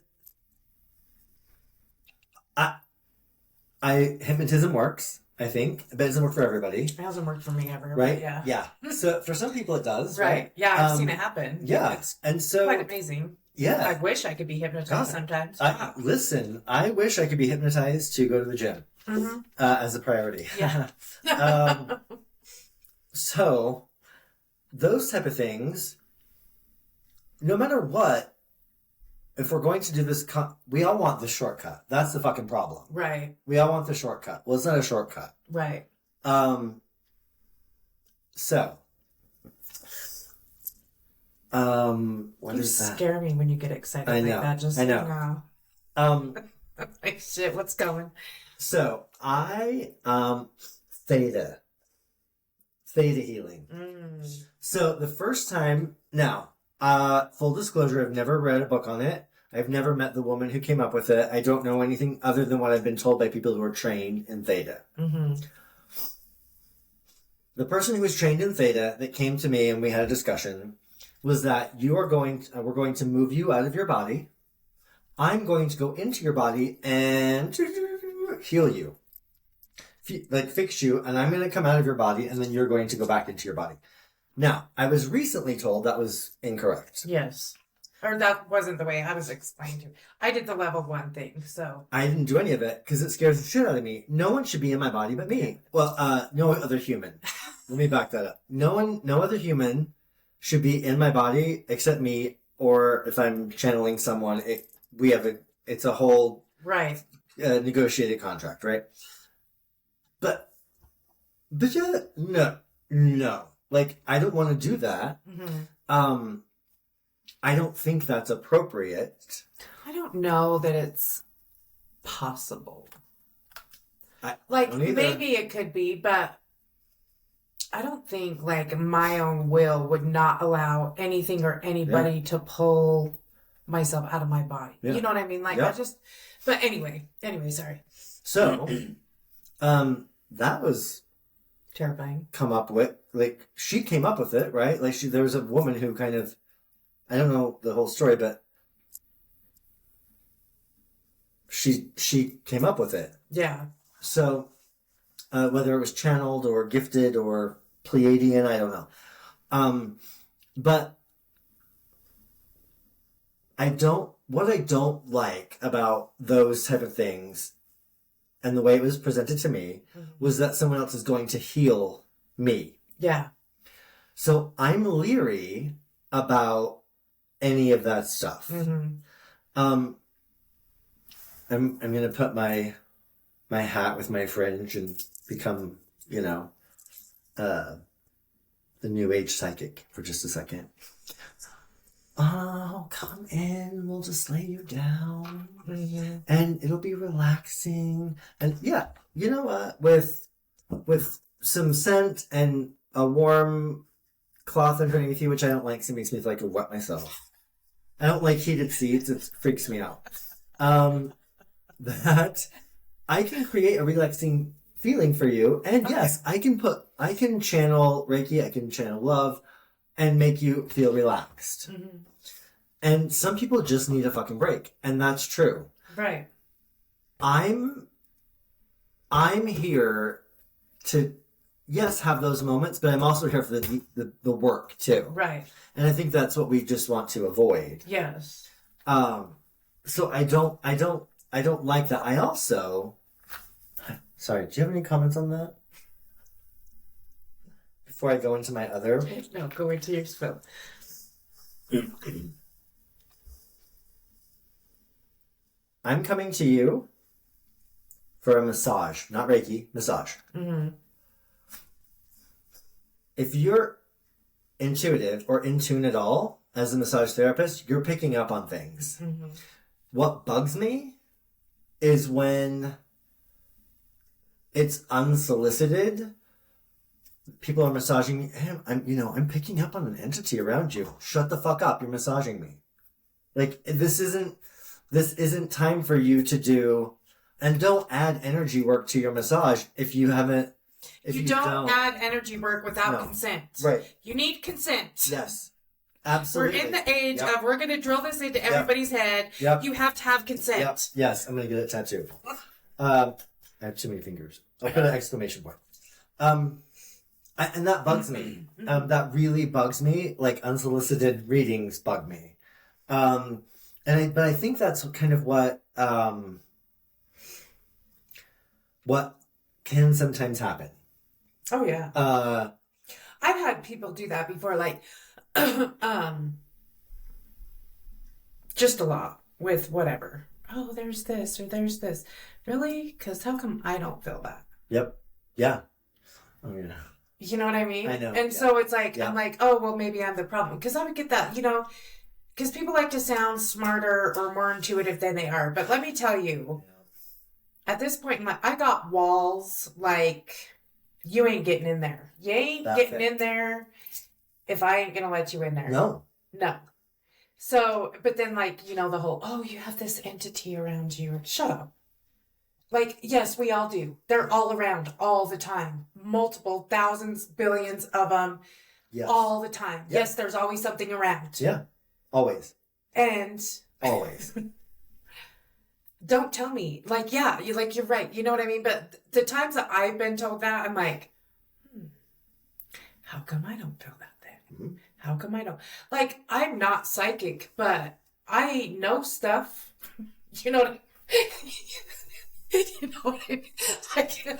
hypnotism works, I think, but it doesn't work for everybody. It hasn't worked for me ever, right? Yeah. So for some people it does, right? Yeah, I've seen it happen. Yeah, it's and so quite amazing. Yeah, I wish I could be hypnotized sometimes. Listen, I wish I could be hypnotized to go to the gym as a priority. Yeah. So, those type of things, no matter what, if we're going to do this, we all want the shortcut. That's the fucking problem. Right. We all want the shortcut. Well, it's not a shortcut. Right. So, what you is that? You scare me when you get excited like that. Just, I know. Like, shit, what's going? So, Theta healing. So the first time, now, full disclosure, I've never read a book on it. I've never met the woman who came up with it. I don't know anything other than what I've been told by people who are trained in Theta. Mm-hmm. The person who was trained in Theta that came to me and we had a discussion was that we're going to move you out of your body. I'm going to go into your body and heal you, like fix you, and I'm going to come out of your body, and then you're going to go back into your body. Now, I was recently told that was incorrect. Yes. Or that wasn't the way I was explained to. I did the level 1 thing, so. I didn't do any of it because it scares the shit out of me. No one should be in my body but me. Well, no other human. Let me back that up. No other human should be in my body except me, or if I'm channeling someone, it's a whole right negotiated contract, right? But yeah, no. Like, I don't want to do that. Mm-hmm. I don't think that's appropriate. I don't know that it's possible. Maybe it could be, but I don't think, like, my own will would not allow anything or anybody to pull myself out of my body. Yeah. You know what I mean? Like, but anyway, sorry. So, that was terrifying. Come up with, like, she came up with it, right? Like, there was a woman who kind of, I don't know the whole story, but she came up with it. Yeah. So, whether it was channeled or gifted or Pleiadian, I don't know. But what I don't like about those type of things and the way it was presented to me was that someone else is going to heal me. Yeah. So I'm leery about any of that stuff. Mm-hmm. I'm gonna put my hat with my fringe and become, the new age psychic for just a second. Oh, come in. We'll just lay you down, and it'll be relaxing. And yeah, you know what? With some scent and a warm cloth underneath you, which I don't like, so it makes me feel like I wet myself. I don't like heated seats. It freaks me out. That I can create a relaxing feeling for you, and yes, I can channel Reiki, I can channel love, and make you feel relaxed. Mm-hmm. And some people just need a fucking break, and that's true. Right. I'm here to, yes, have those moments, but I'm also here for the work too. Right. And I think that's what we just want to avoid. Yes. So I don't like that. I also, sorry, do you have any comments on that? Before I go into my other? No, go into your spill. I'm coming to you for a massage, not Reiki, massage. Mm-hmm. If you're intuitive or in tune at all as a massage therapist, you're picking up on things. Mm-hmm. What bugs me is when it's unsolicited. People are massaging me. I'm picking up on an entity around you. Shut the fuck up. You're massaging me. Like, this isn't time for you to do, and don't add energy work to your massage if you haven't. If you don't add energy work without consent. Right. You need consent. Yes. Absolutely. We're in the age of we're going to drill this into everybody's head. Yep. You have to have consent. Yep. Yes, I'm going to get it tattooed. I have too many fingers. I'll put an exclamation point. And that bugs me. That really bugs me. Like, unsolicited readings bug me. But I think that's kind of what can sometimes happen. Oh yeah. I've had people do that before, like, just a lot with whatever. Oh, there's this or there's this. Really? Because how come I don't feel that? Yep. Yeah. Oh yeah. You know what I mean? I know. And so it's like, I'm like, oh, well, maybe I'm the problem. Because I would get that, because people like to sound smarter or more intuitive than they are. But let me tell you, at this point in I got walls like, you ain't getting in there. You ain't getting in there if I ain't going to let you in there. No. So, but then, like, the whole, oh, you have this entity around you. Shut up. Like, yes, we all do. They're all around all the time. Multiple thousands, billions of them Yes. all the time. Yep. Yes, there's always something around. Yeah. Always. And Always. don't tell me. Like, yeah, you're right. You know what I mean? But the times that I've been told that, I'm like, how come I don't feel that then? Mm-hmm. How come I don't? Like, I'm not psychic, but I know stuff. You know what I mean? You know what I mean?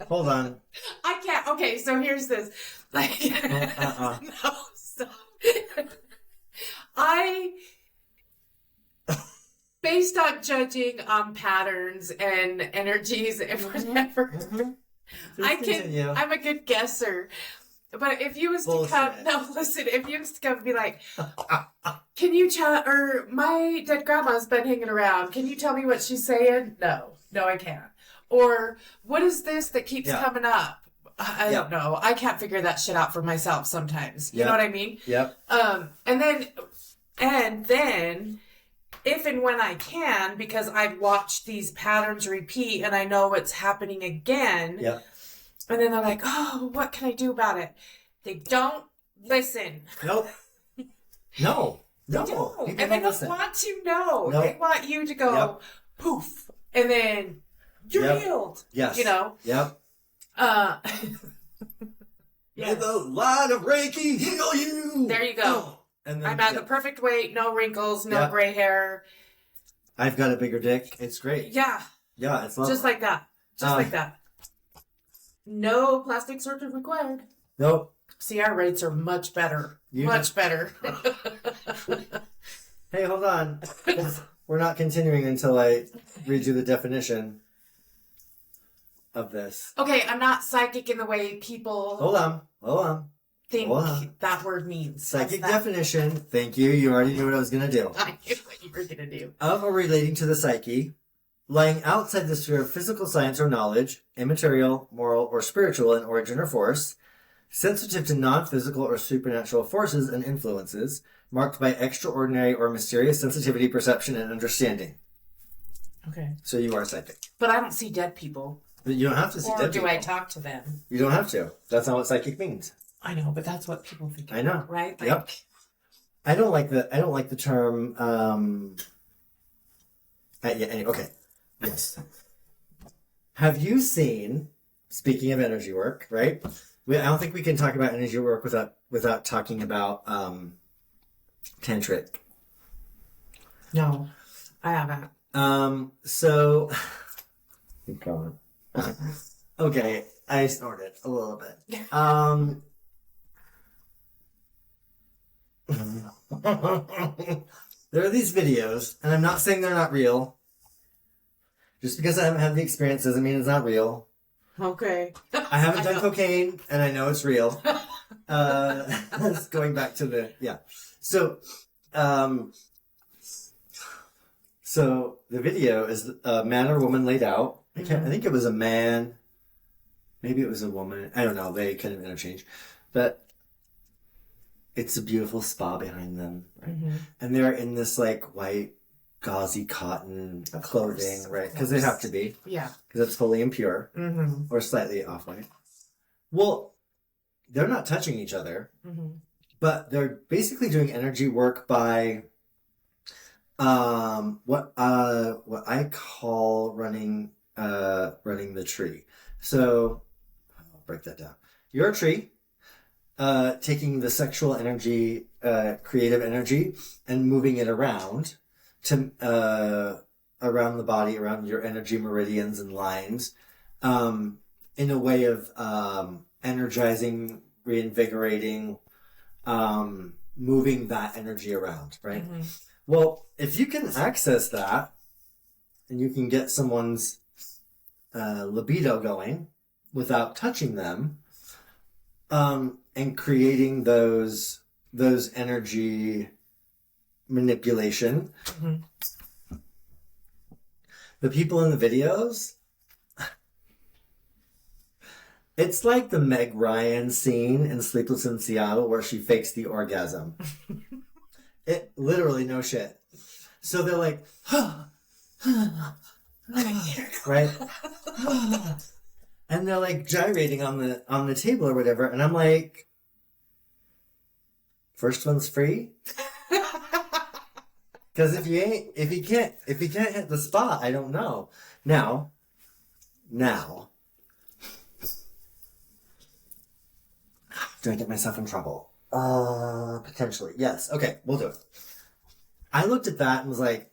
Hold on. I can't. Okay, so here's this. Like, no, stop. Based on judging patterns and energies and whatever, I'm a good guesser. But if you was to come, if you was to come and be like, can you chat, or my dead grandma's been hanging around, can you tell me what she's saying? No, I can't. Or what is this that keeps coming up? I don't know. I can't figure that shit out for myself sometimes. You know what I mean? Yep. And then if and when I can, because I've watched these patterns repeat and I know what's happening again. Yep. And then they're like, oh, what can I do about it? They don't listen. Nope. No. They don't. And they don't want to know. Nope. They want you to go poof. And then you're healed. Yes. You know? Yep. Yes. May the light of Reiki heal you. There you go. And then, I'm at the perfect weight, no wrinkles, no gray hair. I've got a bigger dick. It's great. Yeah. Yeah, it's lovely. Just like that. Just like that. No plastic surgery required. Nope. See, our rates are much better. Much better. Hey, hold on. We're not continuing until I read you the definition of this. Okay, I'm not psychic in the way people... Hold on. Think that word means. Psychic definition. Thank you. You already knew what I was going to do. I knew what you were going to do. Of or relating to the psyche, lying outside the sphere of physical science or knowledge, immaterial, moral, or spiritual in origin or force, sensitive to non-physical or supernatural forces and influences, marked by extraordinary or mysterious sensitivity, perception, and understanding. Okay. So you are psychic. But I don't see dead people. But you don't have to see dead people. Or do I talk to them? You don't have to. That's not what psychic means. I know, but that's what people think. I know. Right? Like, yep. I don't like the term, okay. Yes. Have you seen, speaking of energy work, right? I don't think we can talk about energy work without talking about tantric. No, I haven't. So keep going. Okay, I snorted a little bit. There are these videos, and I'm not saying they're not real. Just because I haven't had the experience doesn't mean it's not real. Okay. I haven't done cocaine, and I know it's real. Going back to the So the video is a man or woman laid out. I think it was a man. Maybe it was a woman. I don't know. They kind of interchange, but it's a beautiful spa behind them, right? Mm-hmm. And they're in this like white gauzy cotton clothing, right? Because they have to be. Yeah. Because it's fully impure or slightly off-white. Well, they're not touching each other, but they're basically doing energy work by what I call running the tree. So I'll break that down. You're a tree. Taking the sexual energy, creative energy, and moving it around to around the body, around your energy meridians and lines, in a way of energizing, reinvigorating, moving that energy around, right? Mm-hmm. Well, if you can access that, and you can get someone's libido going without touching them, and creating those energy manipulation. The people in the videos, it's like the Meg Ryan scene in Sleepless in Seattle where she fakes the orgasm. It literally, no shit. So they're like, right? And they're like gyrating on the table or whatever, and I'm like, first one's free. Because if you can't hit the spot, I don't know. Now, do I get myself in trouble? Potentially. Yes. Okay, we'll do it. I looked at that and was like,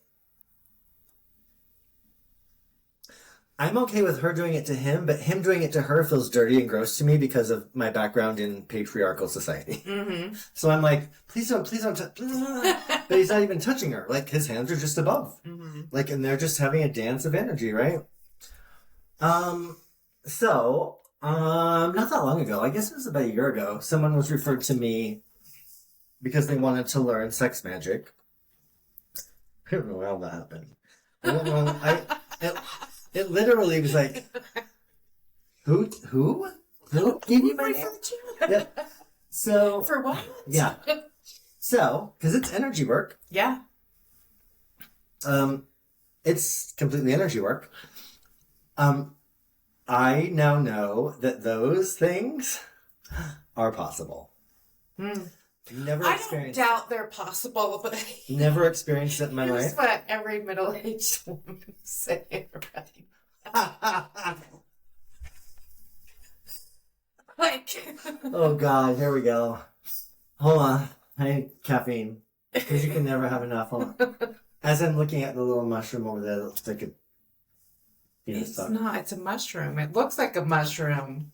I'm okay with her doing it to him, but him doing it to her feels dirty and gross to me because of my background in patriarchal society. Mm-hmm. So I'm like, please don't touch. But he's not even touching her. Like, his hands are just above. Mm-hmm. Like, and they're just having a dance of energy, right? So, not that long ago, I guess it was about a year ago, someone was referred to me because they wanted to learn sex magic. I don't know how that happened. I don't know. It literally was like, who gave you my name? Yeah. So For what? Yeah. So, because it's energy work. Yeah. It's completely energy work. I now know that those things are possible. Never I don't experienced. doubt they're possible, but Never experienced it in my here's life. what every middle-aged woman say, right? Like, Oh God, here we go. Hold on. Hey, caffeine. Because you can never have enough. Hold on. As I'm looking at the little mushroom over there, it looks like a penis it's tuck. not. It's a mushroom. It looks like a mushroom.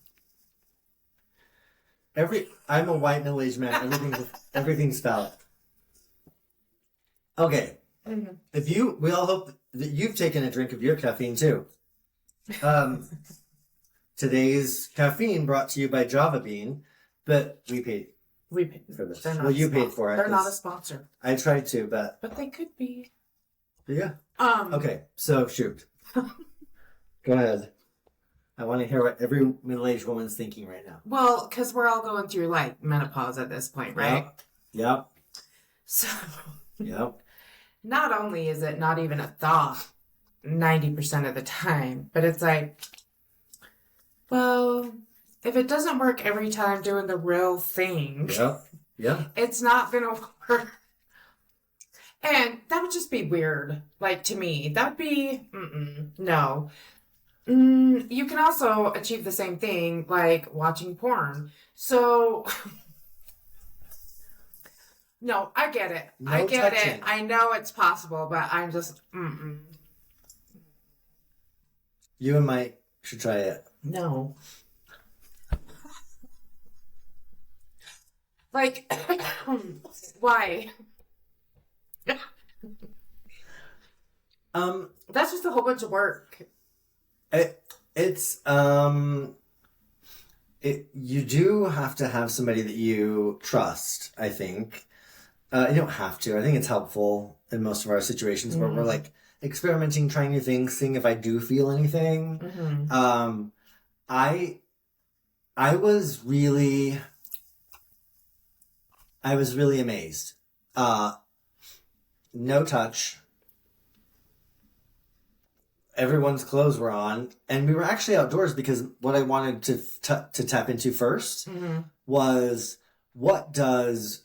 I'm a white middle-aged man. Everything's valid. Okay. Mm-hmm. We all hope that you've taken a drink of your caffeine too. Today's caffeine brought to you by Java Bean, but we paid for this. They're not Well, you paid for it. They're not a sponsor. I tried to, but They could be. yeah. Okay, so shoot. Go ahead. I want to hear what every middle-aged woman's thinking right now. Well, because we're all going through like menopause at this point, right? Yep. So Yep. not only is it not even a thought 90% of the time, but it's like, well, if it doesn't work every time doing the real thing, Yep. it's not gonna work. And that would just be weird. Like, to me, that would be, no. You can also achieve the same thing, like watching porn. So, no, I get it. No I get touching. it. I know it's possible, but I'm just, You and Mike should try it. No. Like, why? That's just a whole bunch of work. You do have to have somebody that you trust, I think. You don't have to. I think it's helpful in most of our situations where we're like experimenting, trying new things, seeing if I do feel anything. Mm-hmm. I was really amazed. No touch. Everyone's clothes were on, and we were actually outdoors because what I wanted to tap into first was, what does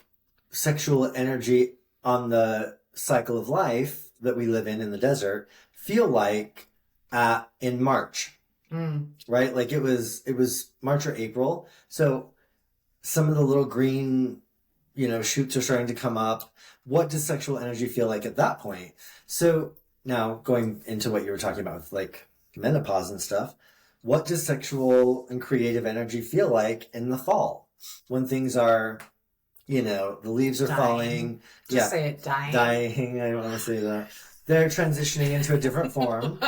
sexual energy on the cycle of life that we live in the desert feel like in March, right? Like it was March or April, so some of the little green, shoots are starting to come up. What does sexual energy feel like at that point? So now, going into what you were talking about with like menopause and stuff, what does sexual and creative energy feel like in the fall when things are, the leaves are falling? Just say it, dying. Dying. I don't want to say that. They're transitioning into a different form,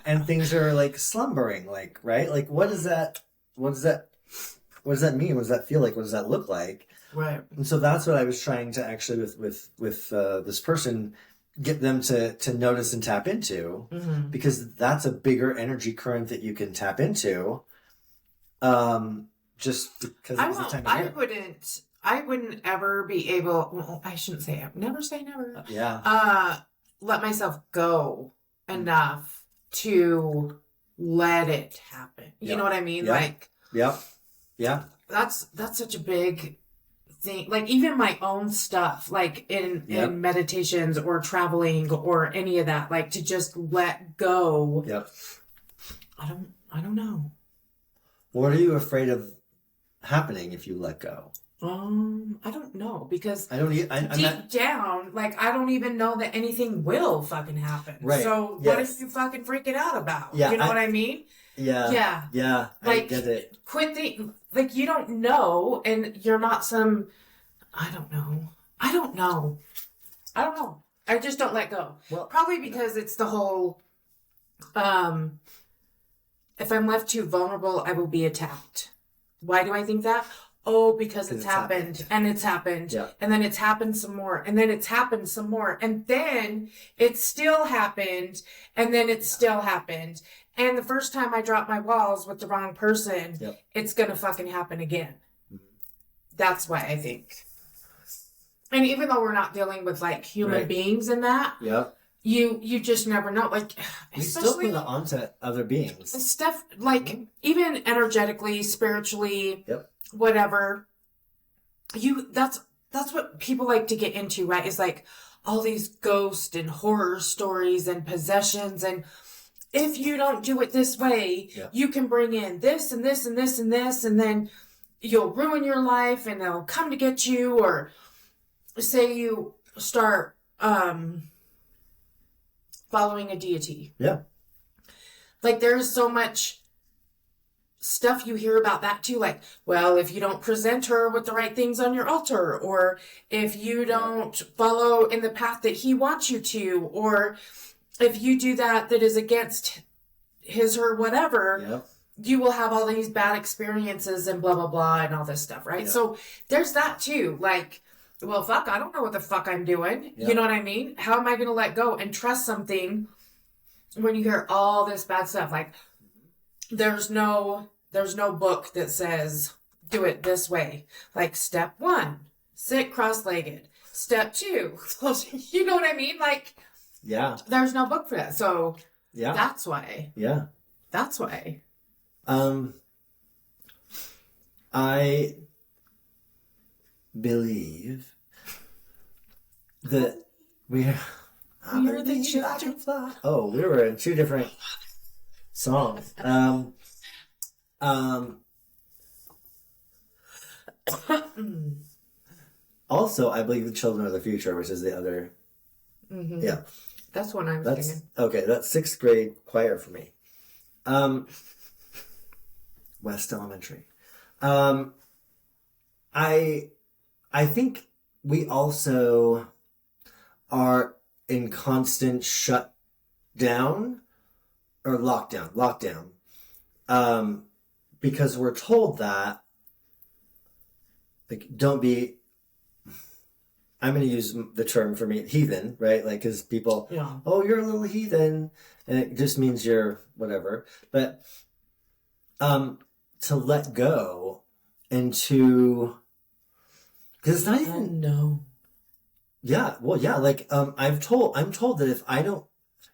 and things are like slumbering. Like, right? Like, what does that mean? What does that feel like? What does that look like? Right. And so that's what I was trying to actually with this person, get them to notice and tap into, because that's a bigger energy current that you can tap into. Just because it was the time of year. I wouldn't ever be able, well, I shouldn't say never say never. Yeah. Let myself go enough to let it happen. You know what I mean? Like, yeah. That's such a big thing. Like, even my own stuff, like in meditations or traveling or any of that, like to just let go. Yep. I don't know. What are you afraid of happening if you let go? I don't know, because deep down, like, I don't even know that anything will fucking happen. Right. So what are you fucking freaking out about? Yeah, you know what I mean? Yeah. Like, I get it. Quit thinking, like, you don't know, and you're not some, I don't know. I just don't let go. Well, probably because it's the whole, if I'm left too vulnerable, I will be attacked. Why do I think that? Oh, because it's happened, and it's happened, and then it's happened some more, and then it's happened some more, and then it still happened, and then it still happened. And the first time I drop my walls with the wrong person, it's gonna fucking happen again. Mm-hmm. That's why I think. And even though we're not dealing with like human beings in that, you just never know. Like, we still put it onto other beings. Stuff like even energetically, spiritually, whatever. That's what people like to get into, right? Is like all these ghost and horror stories and possessions, and if you don't do it this way, you can bring in this and this and this and this, and then you'll ruin your life and they'll come to get you. Or say you start following a deity. Yeah. Like, there's so much stuff you hear about that too. Like, well, if you don't present her with the right things on your altar, or if you don't follow in the path that he wants you to, or if you do that is against his or whatever, you will have all these bad experiences and blah, blah, blah, and all this stuff, right? So there's that too. Like, well, fuck, I don't know what the fuck I'm doing. You know what I mean? How am I going to let go and trust something when you hear all this bad stuff? Like, there's no book that says do it this way. Like, step 1, sit cross-legged. Step 2, you know what I mean? Like, there's no book for that. So that's why. That's why. I believe that we're the children. Oh, we were in 2 different songs. Also, I believe the children are the future, which is the other. Mm-hmm. Yeah, that's what I was thinking. Okay, that's 6th grade choir for me. West Elementary. I think we also are in constant shutdown or lockdown. Because we're told that, like, don't be, I'm going to use the term for me, heathen, right? Like, because people, oh, you're a little heathen, and it just means you're whatever. But to let go and to, because it's not even, no. Yeah, well, yeah, like, I'm told that if I don't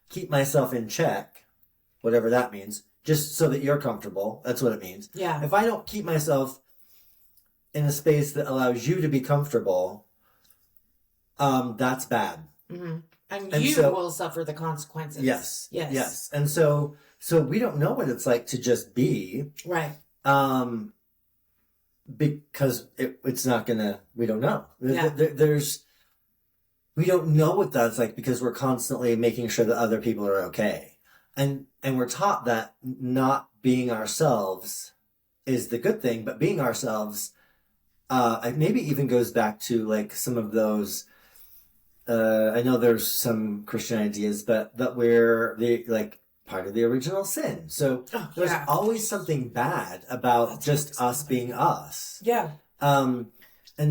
keep myself in check, whatever that means, just so that you're comfortable, that's what it means. Yeah. If I don't keep myself in a space that allows you to be comfortable, that's bad. Mm-hmm. And you will suffer the consequences. Yes. And so we don't know what it's like to just be. Right. Because it's not gonna, we don't know. We don't know what that's like because we're constantly making sure that other people are okay. And we're taught that not being ourselves is the good thing, but being ourselves, maybe even goes back to like some of those, I know there's some Christian ideas, but that we're part of the original sin. So there's always something bad about just us being us. Yeah. And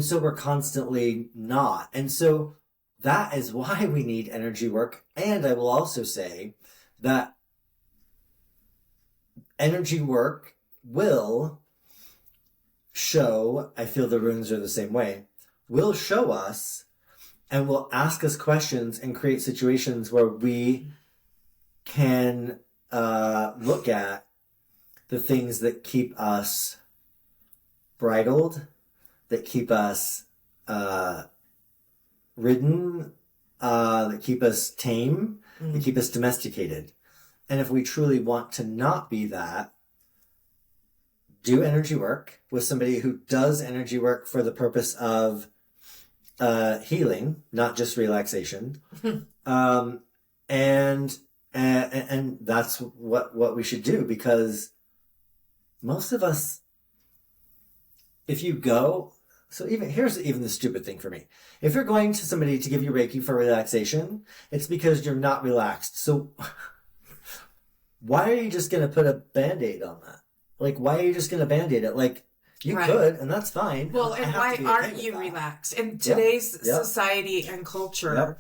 so we're constantly not. And so that is why we need energy work. And I will also say that energy work will show, I feel the runes are the same way, will show us and will ask us questions and create situations where we can look at the things that keep us bridled, that keep us ridden, that keep us tame, that keep us domesticated. And if we truly want to not be that, do energy work with somebody who does energy work for the purpose of healing, not just relaxation. And that's what we should do, because most of us, if you go, so here's the stupid thing for me. If you're going to somebody to give you Reiki for relaxation, it's because you're not relaxed. So why are you just going to put a Band-Aid on that? Like, why are you just going to Band-Aid it? Like, you could, and that's fine. Well, and why aren't you relaxed? In today's society and culture,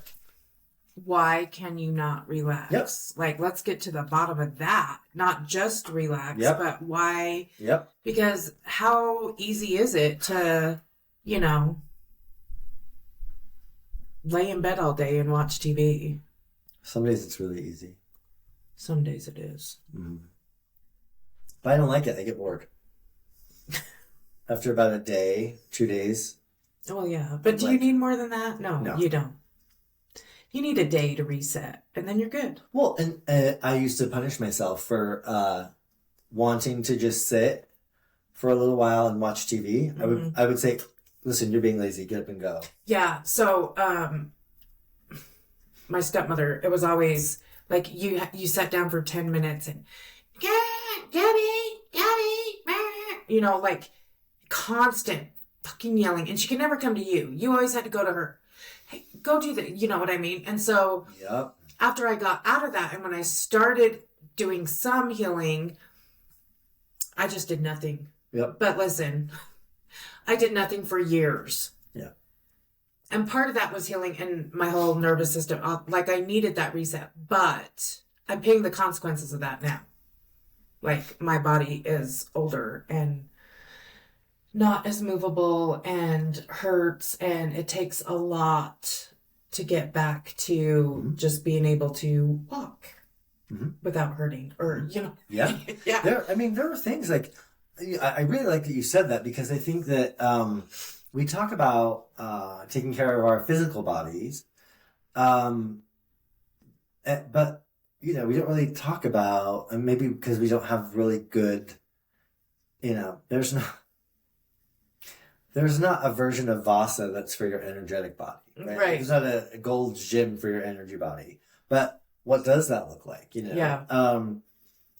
why can you not relax? Yep. Like, let's get to the bottom of that. Not just relax, but why? Yep. Because how easy is it to, lay in bed all day and watch TV? Some days it's really easy. Some days it is. Mm. But I don't like it. I get bored. After about a day, 2 days. Oh, yeah. But do you need more than that? No, you don't. You need a day to reset, and then you're good. Well, and I used to punish myself for wanting to just sit for a little while and watch TV. Mm-hmm. I would say, listen, you're being lazy. Get up and go. Yeah. So my stepmother, it was always like you sat down for 10 minutes and, Gabby, like constant fucking yelling. And she could never come to you. You always had to go to her. Hey, go do that. You know what I mean? And so after I got out of that, and when I started doing some healing, I just did nothing. Yep. But listen, I did nothing for years. Yeah. And part of that was healing in my whole nervous system. Like, I needed that reset, but I'm paying the consequences of that now. Like, my body is older and not as movable and hurts, and it takes a lot to get back to just being able to walk without hurting, or Yeah. There are things like, I really like that you said that, because I think that we talk about taking care of our physical bodies, but we don't really talk about, and maybe because we don't have really good, there's not a version of Vasa that's for your energetic body, right? There's not a Gold's Gym for your energy body. But what does that look like? Yeah.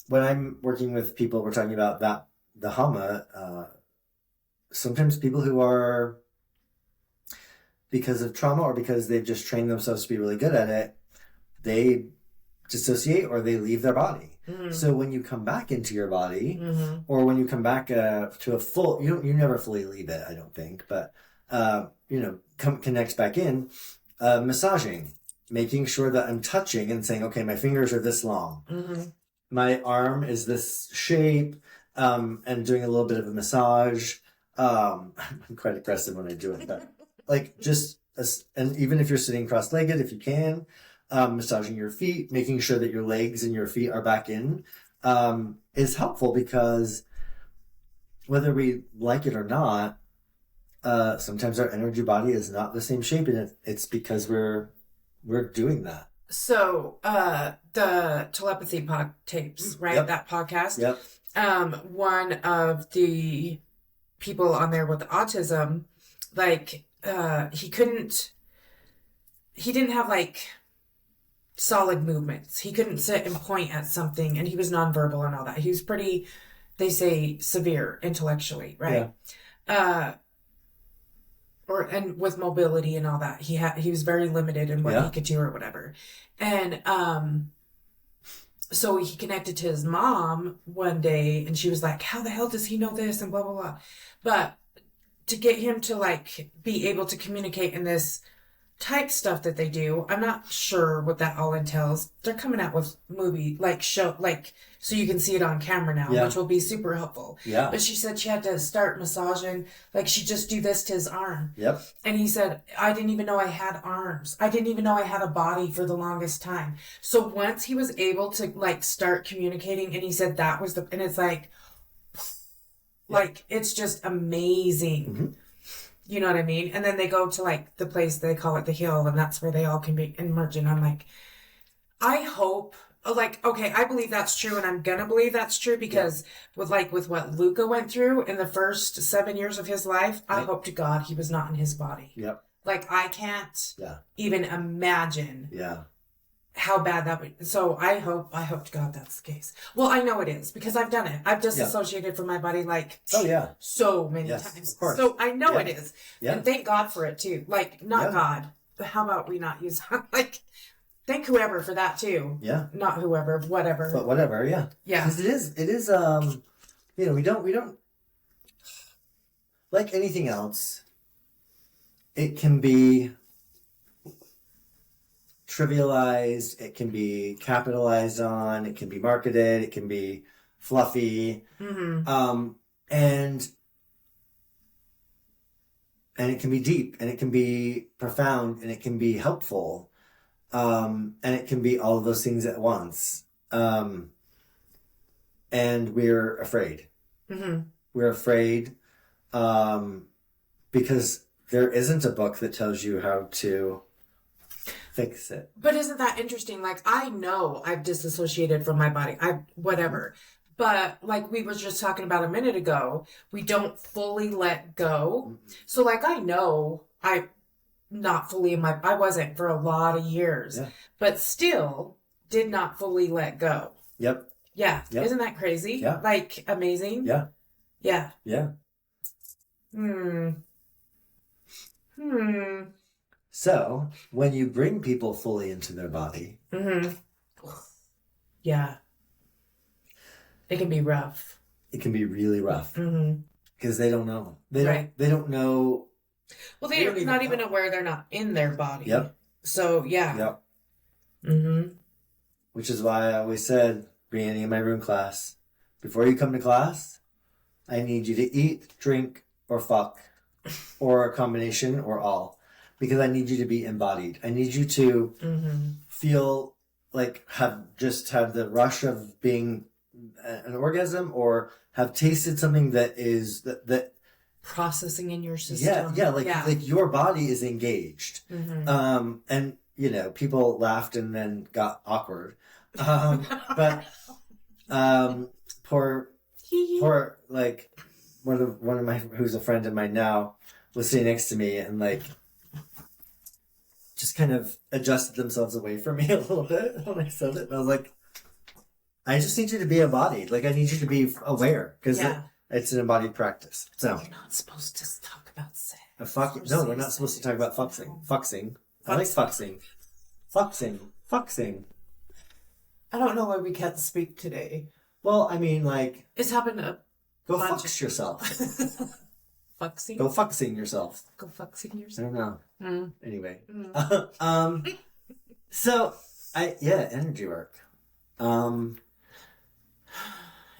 When I'm working with people, we're talking about that, the Hama, sometimes people who are, because of trauma or because they've just trained themselves to be really good at it, they dissociate or they leave their body. Mm-hmm. So when you come back into your body, or when you come back to a full, you never fully leave it, I don't think, but connect back in, massaging, making sure that I'm touching and saying, okay, my fingers are this long, my arm is this shape, and doing a little bit of a massage. I'm quite aggressive when I do it, but and even if you're sitting cross-legged, if you can, massaging your feet, making sure that your legs and your feet are back in, is helpful, because whether we like it or not, sometimes our energy body is not the same shape, and it's because we're doing that. So the telepathy tapes, right? Yep. That podcast. Yep. One of the people on there with autism, he didn't have solid movements. He couldn't sit and point at something, and he was nonverbal and all that. He was pretty, they say, severe intellectually, right? Yeah. And with mobility and all that, he was very limited in what he could do or whatever. And so he connected to his mom one day, and she was like, how the hell does he know this, and blah blah blah. But to get him to be able to communicate in this type stuff that they do. I'm not sure what that all entails. They're coming out with movie, like show, like, so you can see it on camera now, Yeah. which will be super helpful. Yeah. But she said she had to start massaging, like she just do this to his arm. Yep. And he said, I didn't even know I had arms. I didn't even know I had a body for the longest time. So once he was able to like start communicating, and he said that was and it's like, it's just amazing. Mm-hmm. You know what I mean? And then they go to like the place, they call it the hill, and that's where they all can be emerged. And I'm like, I hope, like, okay, I believe that's true, and I'm gonna believe that's true because with what Luca went through in the first 7 years of his life, I hope to God he was not in his body. Yep. Like, I can't even imagine how bad that would. So I hope to God that's the case. Well, I know it is because I've done it. I've disassociated from my body like so many times. Of course. So I know it is. Yeah. And thank God for it too. Like, not God. But how about we not use like thank whoever for that too. Yeah. Not whoever, whatever. But whatever, yeah. Yeah. Because it is you know, we don't like anything else, it can be trivialized, it can be capitalized on, it can be marketed, it can be fluffy, and it can be deep, and it can be profound, and it can be helpful, and it can be all of those things at once, and we're afraid. We're afraid because there isn't a book that tells you how to fix it. But isn't that interesting? Like, I know I've disassociated from my body. Whatever. But like we were just talking about a minute ago, we don't fully let go. So like, I know I'm not fully I wasn't for a lot of years, but still did not fully let go. Yep. Yeah. Yep. Isn't that crazy? Yeah. Like, amazing. Yeah. Yeah. Yeah. So, when you bring people fully into their body, yeah, it can be rough. It can be really rough because they don't know. They don't know. Well, they're not even aware they're not in their body. Yep. So yeah. Yep. Which is why I always said, Brianne, in my room class, before you come to class, I need you to eat, drink, or fuck, or a combination, or all. Because I need you to be embodied. I need you to feel like have had the rush of being an orgasm, or have tasted something that is that processing in your system. Like your body is engaged. And you know, people laughed and then got awkward. But poor like one of my who's a friend of mine now was sitting next to me and like just kind of adjusted themselves away from me a little bit when I said it. And I was like, I just need you to be embodied. Like, I need you to be aware because it's an embodied practice. So we're not supposed to talk about sex. No, we're not supposed to talk about fuxing. Fuxing. I like fuxing. Fuxing. I don't know why we can't speak today. Well, I mean, like, it's happened to go fucks yourself. Fuxing? Go fuxing yourself. Go fuxing yourself? I don't know. Anyway. So, energy work.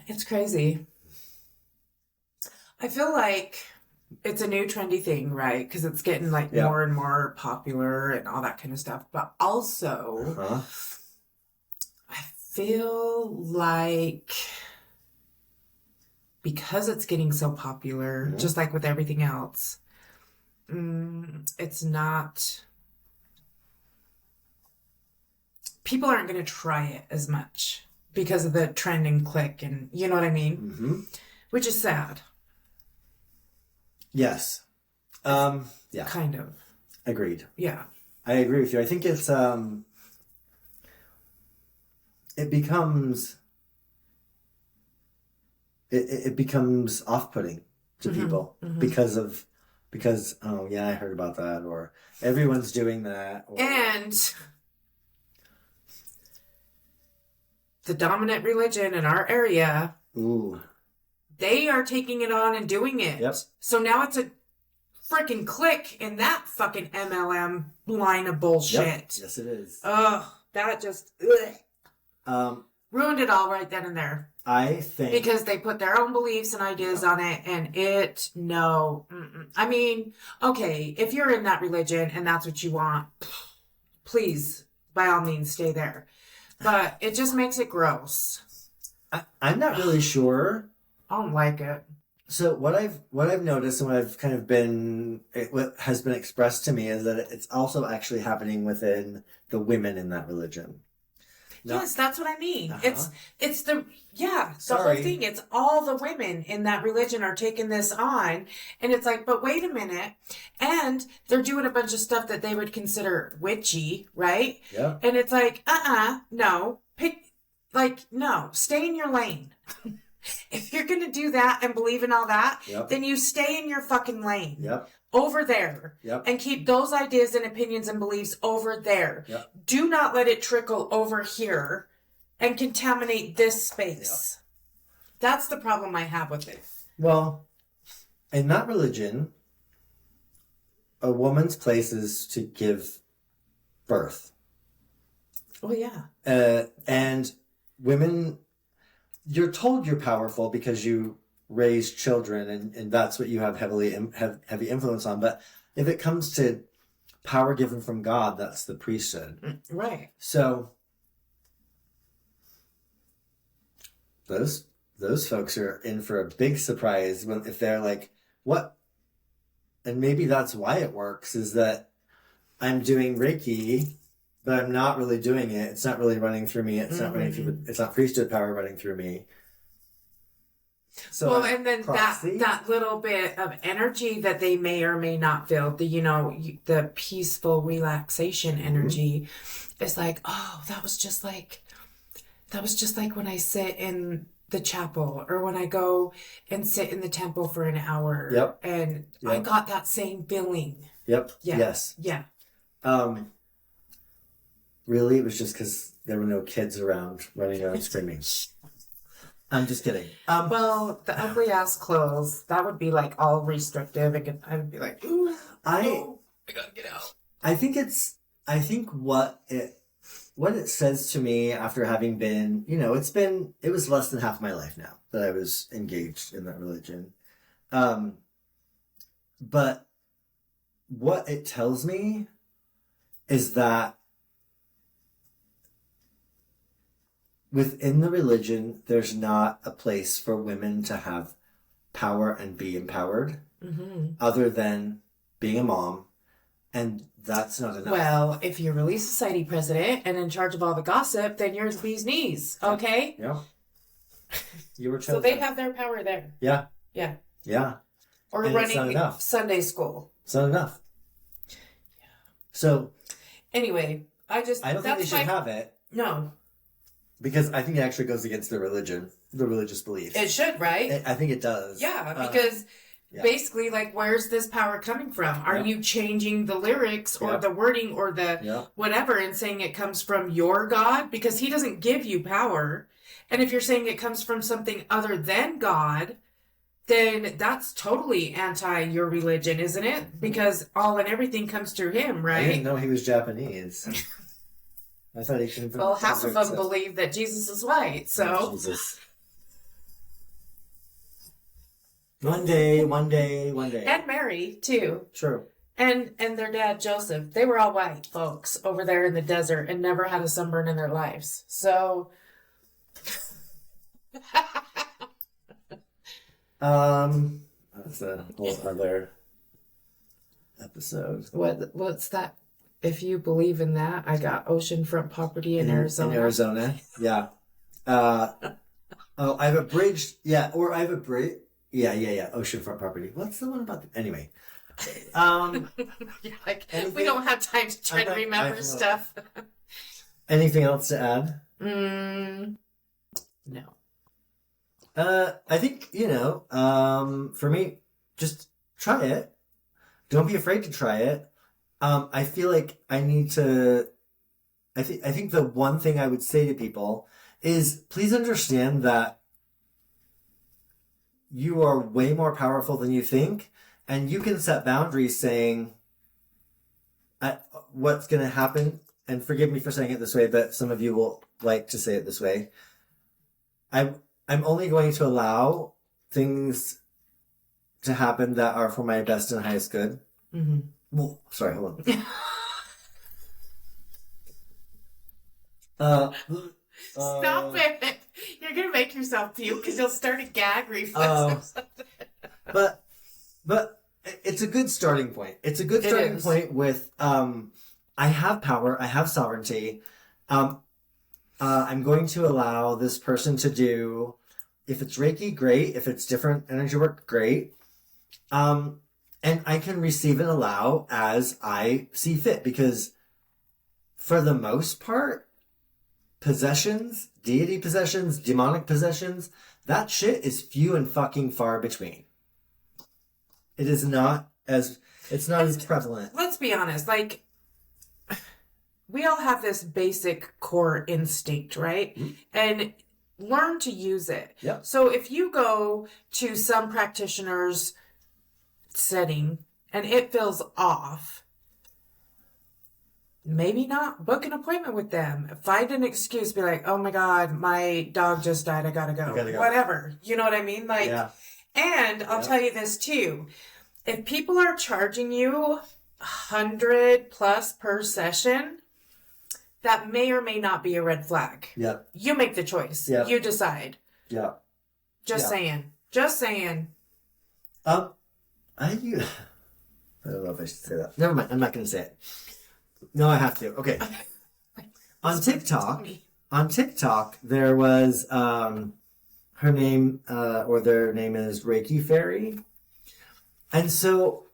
It's crazy. I feel like it's a new trendy thing, right? Because it's getting like more and more popular and all that kind of stuff. But also, I feel like because it's getting so popular, just like with everything else, it's not. People aren't going to try it as much because of the trend and click, and you know what I mean? Which is sad. Yes. Yeah. Kind of. Agreed. Yeah. I agree with you. I think it's it becomes off-putting to people because oh yeah, I heard about that, or everyone's doing that, and the dominant religion in our area, they are taking it on and doing it. Yep. So now it's a freaking click in that fucking MLM line of bullshit. Yep. Yes, it is. Ugh, that just ruined it all right then and there. I think because they put their own beliefs and ideas on it, and I mean, okay, if you're in that religion and that's what you want, please, by all means, stay there. But it just makes it gross. I'm not really sure. I don't like it. So what I've noticed and what I've kind of what has been expressed to me is that it's also actually happening within the women in that religion. Yes, that's what I mean. It's the Sorry. whole thing. It's all the women in that religion are taking this on, and it's like, but wait a minute, and they're doing a bunch of stuff that they would consider witchy, right? Yeah. And it's like, no, stay in your lane. If you're gonna do that and believe in all that, then you stay in your fucking lane. Yep. Over there. Yep. And keep those ideas and opinions and beliefs over there. Yep. Do not let it trickle over here and contaminate this space. Yep. That's the problem I have with it. Well, in that religion, a woman's place is to give birth. Oh, yeah. And women, you're told you're powerful because you raise children and that's what you have heavy influence on. But if it comes to power given from God, that's the priesthood. Right. So those folks are in for a big surprise if they're like, what? And maybe that's why it works, is that I'm doing Reiki, but I'm not really doing it. It's not really running through me. It's not running through it's not priesthood power running through me. So and then that little bit of energy that they may or may not feel, the peaceful relaxation energy, is like, oh, that was just like when I sit in the chapel or when I go and sit in the temple for an hour. Yep. And I got that same feeling. Yep. Yeah. Yes. Yeah. Really, it was just because there were no kids around running around screaming. I'm just kidding. Well, the ugly ass clothes, that would be like all restrictive. I would be like, ooh, I gotta get out. I think what it says to me after having been, it was less than half my life now that I was engaged in that religion. But what it tells me is that within the religion, there's not a place for women to have power and be empowered other than being a mom. And that's not enough. Well, if you're Relief Society president and in charge of all the gossip, then you're the bee's knees, okay? Yeah. You were chosen. So they have their power there. Yeah. Yeah. Yeah. Or and running Sunday school. It's not enough. Yeah. So. Anyway, I don't think they should have it. No. Because I think it actually goes against the religious beliefs. It should, right? I think it does. Yeah, because basically, like, where's this power coming from? Are you changing the lyrics or the wording or the whatever and saying it comes from your God? Because he doesn't give you power. And if you're saying it comes from something other than God, then that's totally anti your religion, isn't it? Because all and everything comes through him, right? I didn't know he was Japanese. I thought he came from... Well, half of them believe that Jesus is white, so... Oh, Jesus. One day. And Mary, too. True. And their dad, Joseph. They were all white folks over there in the desert and never had a sunburn in their lives. So... That's a whole other episode. What's that? If you believe in that, I got oceanfront property in Arizona. In Arizona, yeah. I have a bridge. Yeah, or I have a bridge. Yeah. Oceanfront property. What's the one about? Anyway. We don't have time to try to remember stuff. Anything else to add? No. I think, for me, just try it. Don't be afraid to try it. I feel like I need to... I think the one thing I would say to people is please understand that you are way more powerful than you think, and you can set boundaries saying, what's going to happen, and forgive me for saying it this way, but some of you will like to say it this way. I'm only going to allow things to happen that are for my best and highest good. Mm-hmm. Well, sorry, hold on. Stop it! You're gonna make yourself puke because you'll start a gag reflex. But it's a good starting point. It's a good starting point with I have power, I have sovereignty. I'm going to allow this person to do, if it's Reiki, great. If it's different energy work, great. And I can receive and allow as I see fit, because for the most part, possessions, deity possessions, demonic possessions, that shit is few and fucking far between. It is not as prevalent. Let's be honest, like, we all have this basic core instinct, right? Mm-hmm. And learn to use it. Yep. So if you go to some practitioner's setting and it feels off, maybe not book an appointment with them. Find an excuse. Be like, oh my God, my dog just died. I gotta go. Whatever. You know what I mean? Like, yeah. And I'll tell you this too. If people are charging you $100+ per session, that may or may not be a red flag. Yeah. You make the choice. Yeah. You decide. Yeah. Just saying. I don't know if I should say that. Never mind. I'm not going to say it. No, I have to. Okay. On TikTok, there was her name, or their name is Reiki Fairy. And so,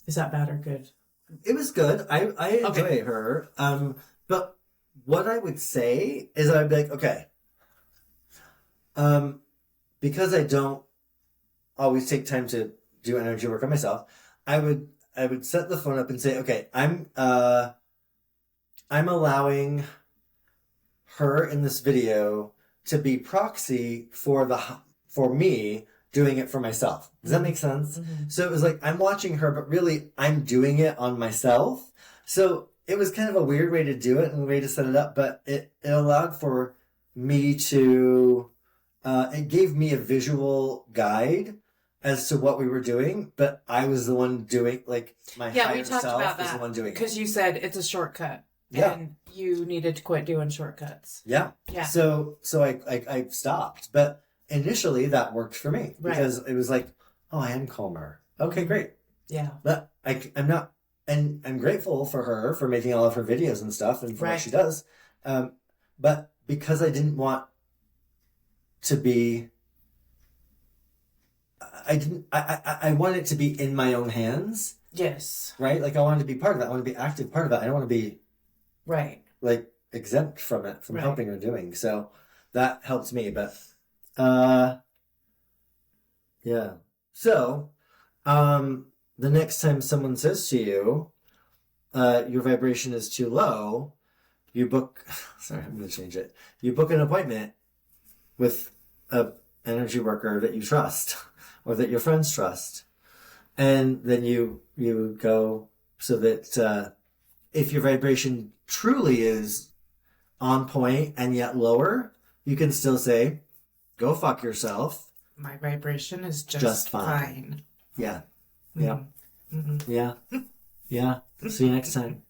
is that bad or good? It was good. I enjoy her. But what I would say is I'd be like, okay, because I don't always take time to do energy work on myself, I would set the phone up and say, okay, I'm allowing her in this video to be proxy for me doing it for myself. Does that make sense? Mm-hmm. So it was like, I'm watching her, but really I'm doing it on myself. So it was kind of a weird way to do it and a way to set it up, but it allowed for me to, it gave me a visual guide as to what we were doing, but I was the one doing, like, my higher self was the one doing it. Because you said it's a shortcut. Yeah. And you needed to quit doing shortcuts. Yeah. Yeah. So I stopped, but initially that worked for me because it was like, oh, I am calmer. Okay, great. Yeah. But I'm not, and I'm grateful for her for making all of her videos and stuff and for what she does. But because I didn't want to be, I want it to be in my own hands. Yes. Right? Like I wanted to be part of it. I want to be active part of it. I don't want to be like exempt from it, from helping or doing. So that helped me, but yeah. So, the next time someone says to you, your vibration is too low, you book, sorry, I'm going to change it. You book an appointment with a energy worker that you trust or that your friends trust. And then you go so that, if your vibration truly is on point and yet lower, you can still say, go fuck yourself. My vibration is just fine. Yeah. Yeah. Mm-hmm. Yeah. Yeah. See you next time.